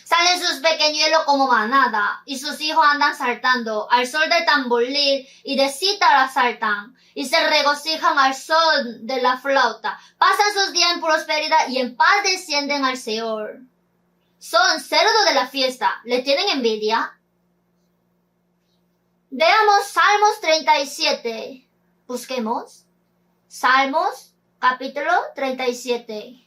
Salen sus pequeñuelos como manada, y sus hijos andan saltando al sol del tamboril y de cítara saltan, y se regocijan al sol de la flauta. Pasan sus días en prosperidad y en paz descienden al Seol. Son cerdos de la fiesta. ¿Le tienen envidia? Veamos Salmos 37. Busquemos. Salmos, capítulo 37.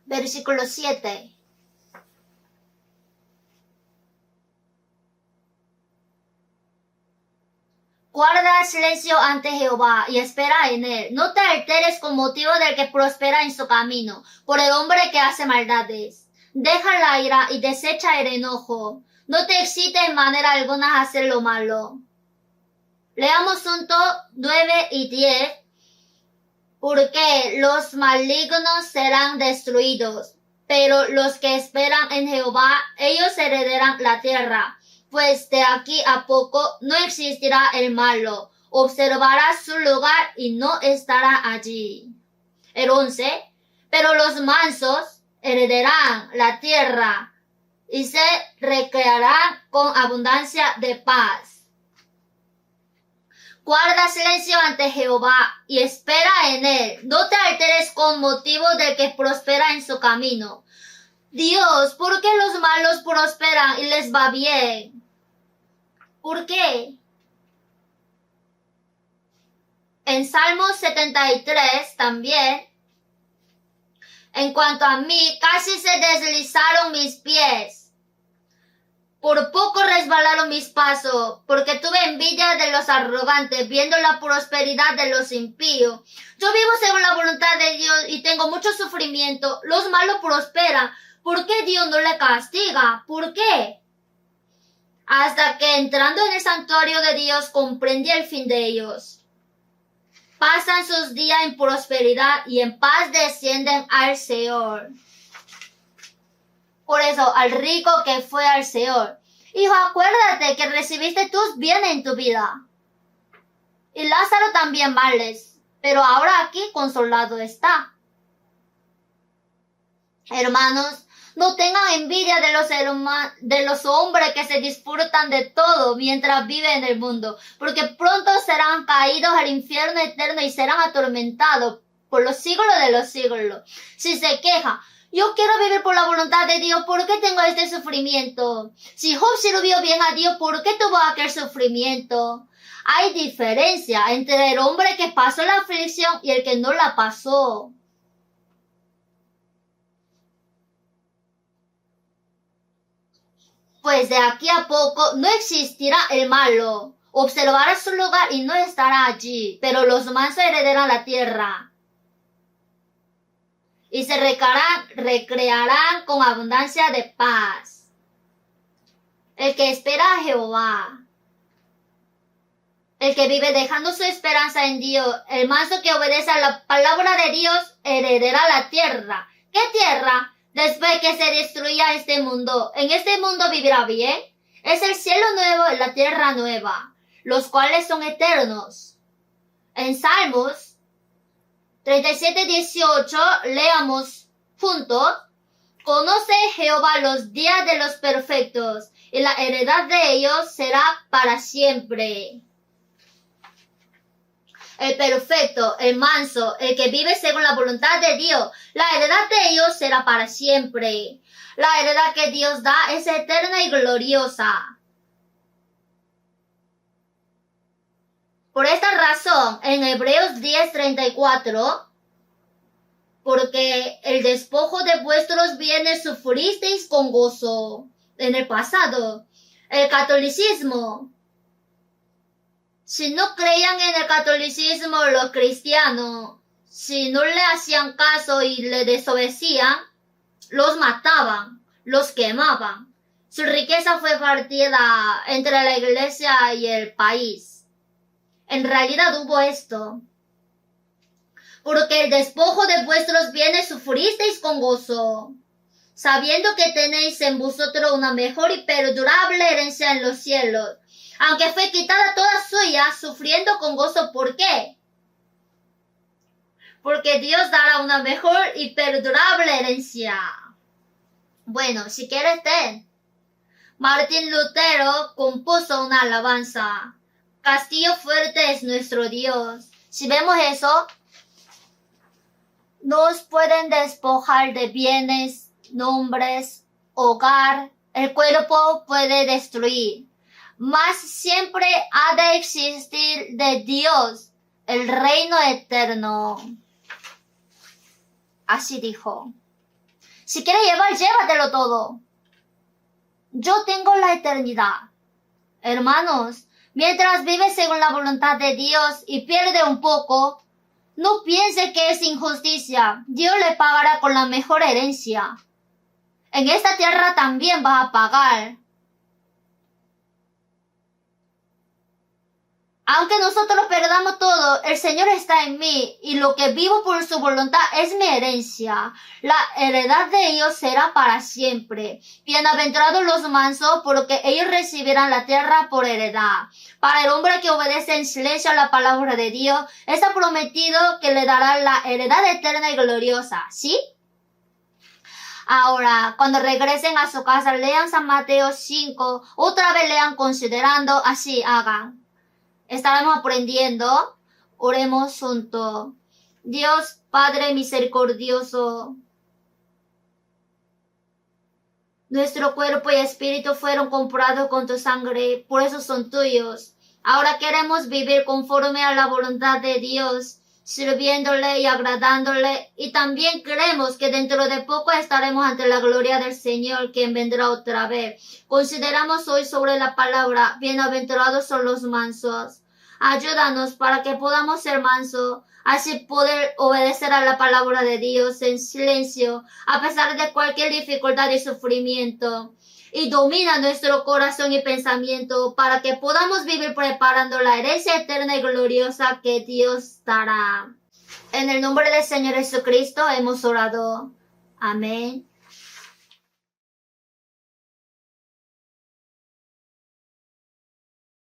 Versículo 7. Guarda silencio ante Jehová y espera en él. No te alteres con motivo del que prospera en su camino, por el hombre que hace maldades. Deja la ira y desecha el enojo. No te excites en manera alguna a hacer lo malo. Leamos juntos 9 y 10. Porque los malignos serán destruidos, pero los que esperan en Jehová, ellos heredarán la tierra. Pues de aquí a poco no existirá el malo, observará su lugar y no estará allí. El 11. Pero los mansos heredarán la tierra y se recrearán con abundancia de paz. Guarda silencio ante Jehová y espera en él. No te alteres con motivo del que prospera en su camino. Dios, ¿por qué los malos prosperan y les va bien? ¿Por qué? En Salmos 73 también. En cuanto a mí, casi se deslizaron mis pies. Por poco resbalaron mis pasos, porque tuve envidia de los arrogantes, viendo la prosperidad de los impíos. Yo vivo según la voluntad de Dios y tengo mucho sufrimiento. Los malos prosperan. ¿Por qué Dios no le castiga? ¿Por qué? Hasta que entrando en el santuario de Dios comprendí el fin de ellos. Pasan sus días en prosperidad y en paz descienden al Seol. Por eso, al rico que fue al Seol. Hijo, acuérdate que recibiste tus bienes en tu vida. Y Lázaro también males, pero ahora aquí consolado está. Hermanos, no tengan envidia de los hombres que se disfrutan de todo mientras viven en el mundo, porque pronto serán caídos al infierno eterno y serán atormentados por los siglos de los siglos. Si se queja, yo quiero vivir por la voluntad de Dios, ¿por qué tengo este sufrimiento? Si Job sirvió bien a Dios, ¿por qué tuvo aquel sufrimiento? Hay diferencia entre el hombre que pasó la aflicción y el que no la pasó. Pues de aquí a poco no existirá el malo. Observará su lugar y no estará allí, pero los mansos heredarán la tierra. Y se recrearán con abundancia de paz. El que espera a Jehová, el que vive dejando su esperanza en Dios, el manso que obedece a la palabra de Dios, heredará la tierra. ¿Qué tierra? Después que se destruya este mundo, ¿en este mundo vivirá bien? Es el cielo nuevo y la tierra nueva, los cuales son eternos. En Salmos 37:18 leamos juntos. Conoce Jehová los días de los perfectos, y la heredad de ellos será para siempre. El perfecto, el manso, el que vive según la voluntad de Dios, la heredad de ellos será para siempre. La heredad que Dios da es eterna y gloriosa. Por esta razón, en Hebreos 10:34, porque el despojo de vuestros bienes sufristeis con gozo. En el pasado, el catolicismo. Si no creían en el catolicismo los cristianos, si no le hacían caso y le desobedecían, los mataban, los quemaban. Su riqueza fue partida entre la iglesia y el país. En realidad hubo esto. Porque el despojo de vuestros bienes sufristeis con gozo, sabiendo que tenéis en vosotros una mejor y perdurable herencia en los cielos, aunque fue quitada toda suya, sufriendo con gozo. ¿Por qué? Porque Dios dará una mejor y perdurable herencia. Bueno, si quieres ten. Martín Lutero compuso una alabanza. Castillo fuerte es nuestro Dios. Si vemos eso, nos pueden despojar de bienes, nombres, hogar, el cuerpo puede destruir, mas siempre ha de existir de Dios el reino eterno. Así dijo. Si quieres llevar, llévatelo todo. Yo tengo la eternidad. Hermanos, mientras vive según la voluntad de Dios y pierde un poco, no piense que es injusticia. Dios le pagará con la mejor herencia. En esta tierra también va a pagar. Aunque nosotros perdamos todo, el Señor está en mí y lo que vivo por su voluntad es mi herencia. La heredad de ellos será para siempre. Bienaventurados los mansos, porque ellos recibirán la tierra por heredad. Para el hombre que obedece en silencio a la palabra de Dios, está prometido que le dará la heredad eterna y gloriosa. ¿Sí? Ahora, cuando regresen a su casa, lean San Mateo 5, otra vez lean considerando, así hagan. Estaremos aprendiendo. Oremos juntos. Dios Padre misericordioso, nuestro cuerpo y espíritu fueron comprados con tu sangre, por eso son tuyos. Ahora queremos vivir conforme a la voluntad de Dios, sirviéndole y agradándole, y también creemos que dentro de poco estaremos ante la gloria del Señor, quien vendrá otra vez. Consideramos hoy sobre la palabra, bienaventurados son los mansos. Ayúdanos para que podamos ser mansos, así poder obedecer a la palabra de Dios en silencio, a pesar de cualquier dificultad y sufrimiento. Y domina nuestro corazón y pensamiento para que podamos vivir preparando la herencia eterna y gloriosa que Dios dará. En el nombre del Señor Jesucristo hemos orado. Amén.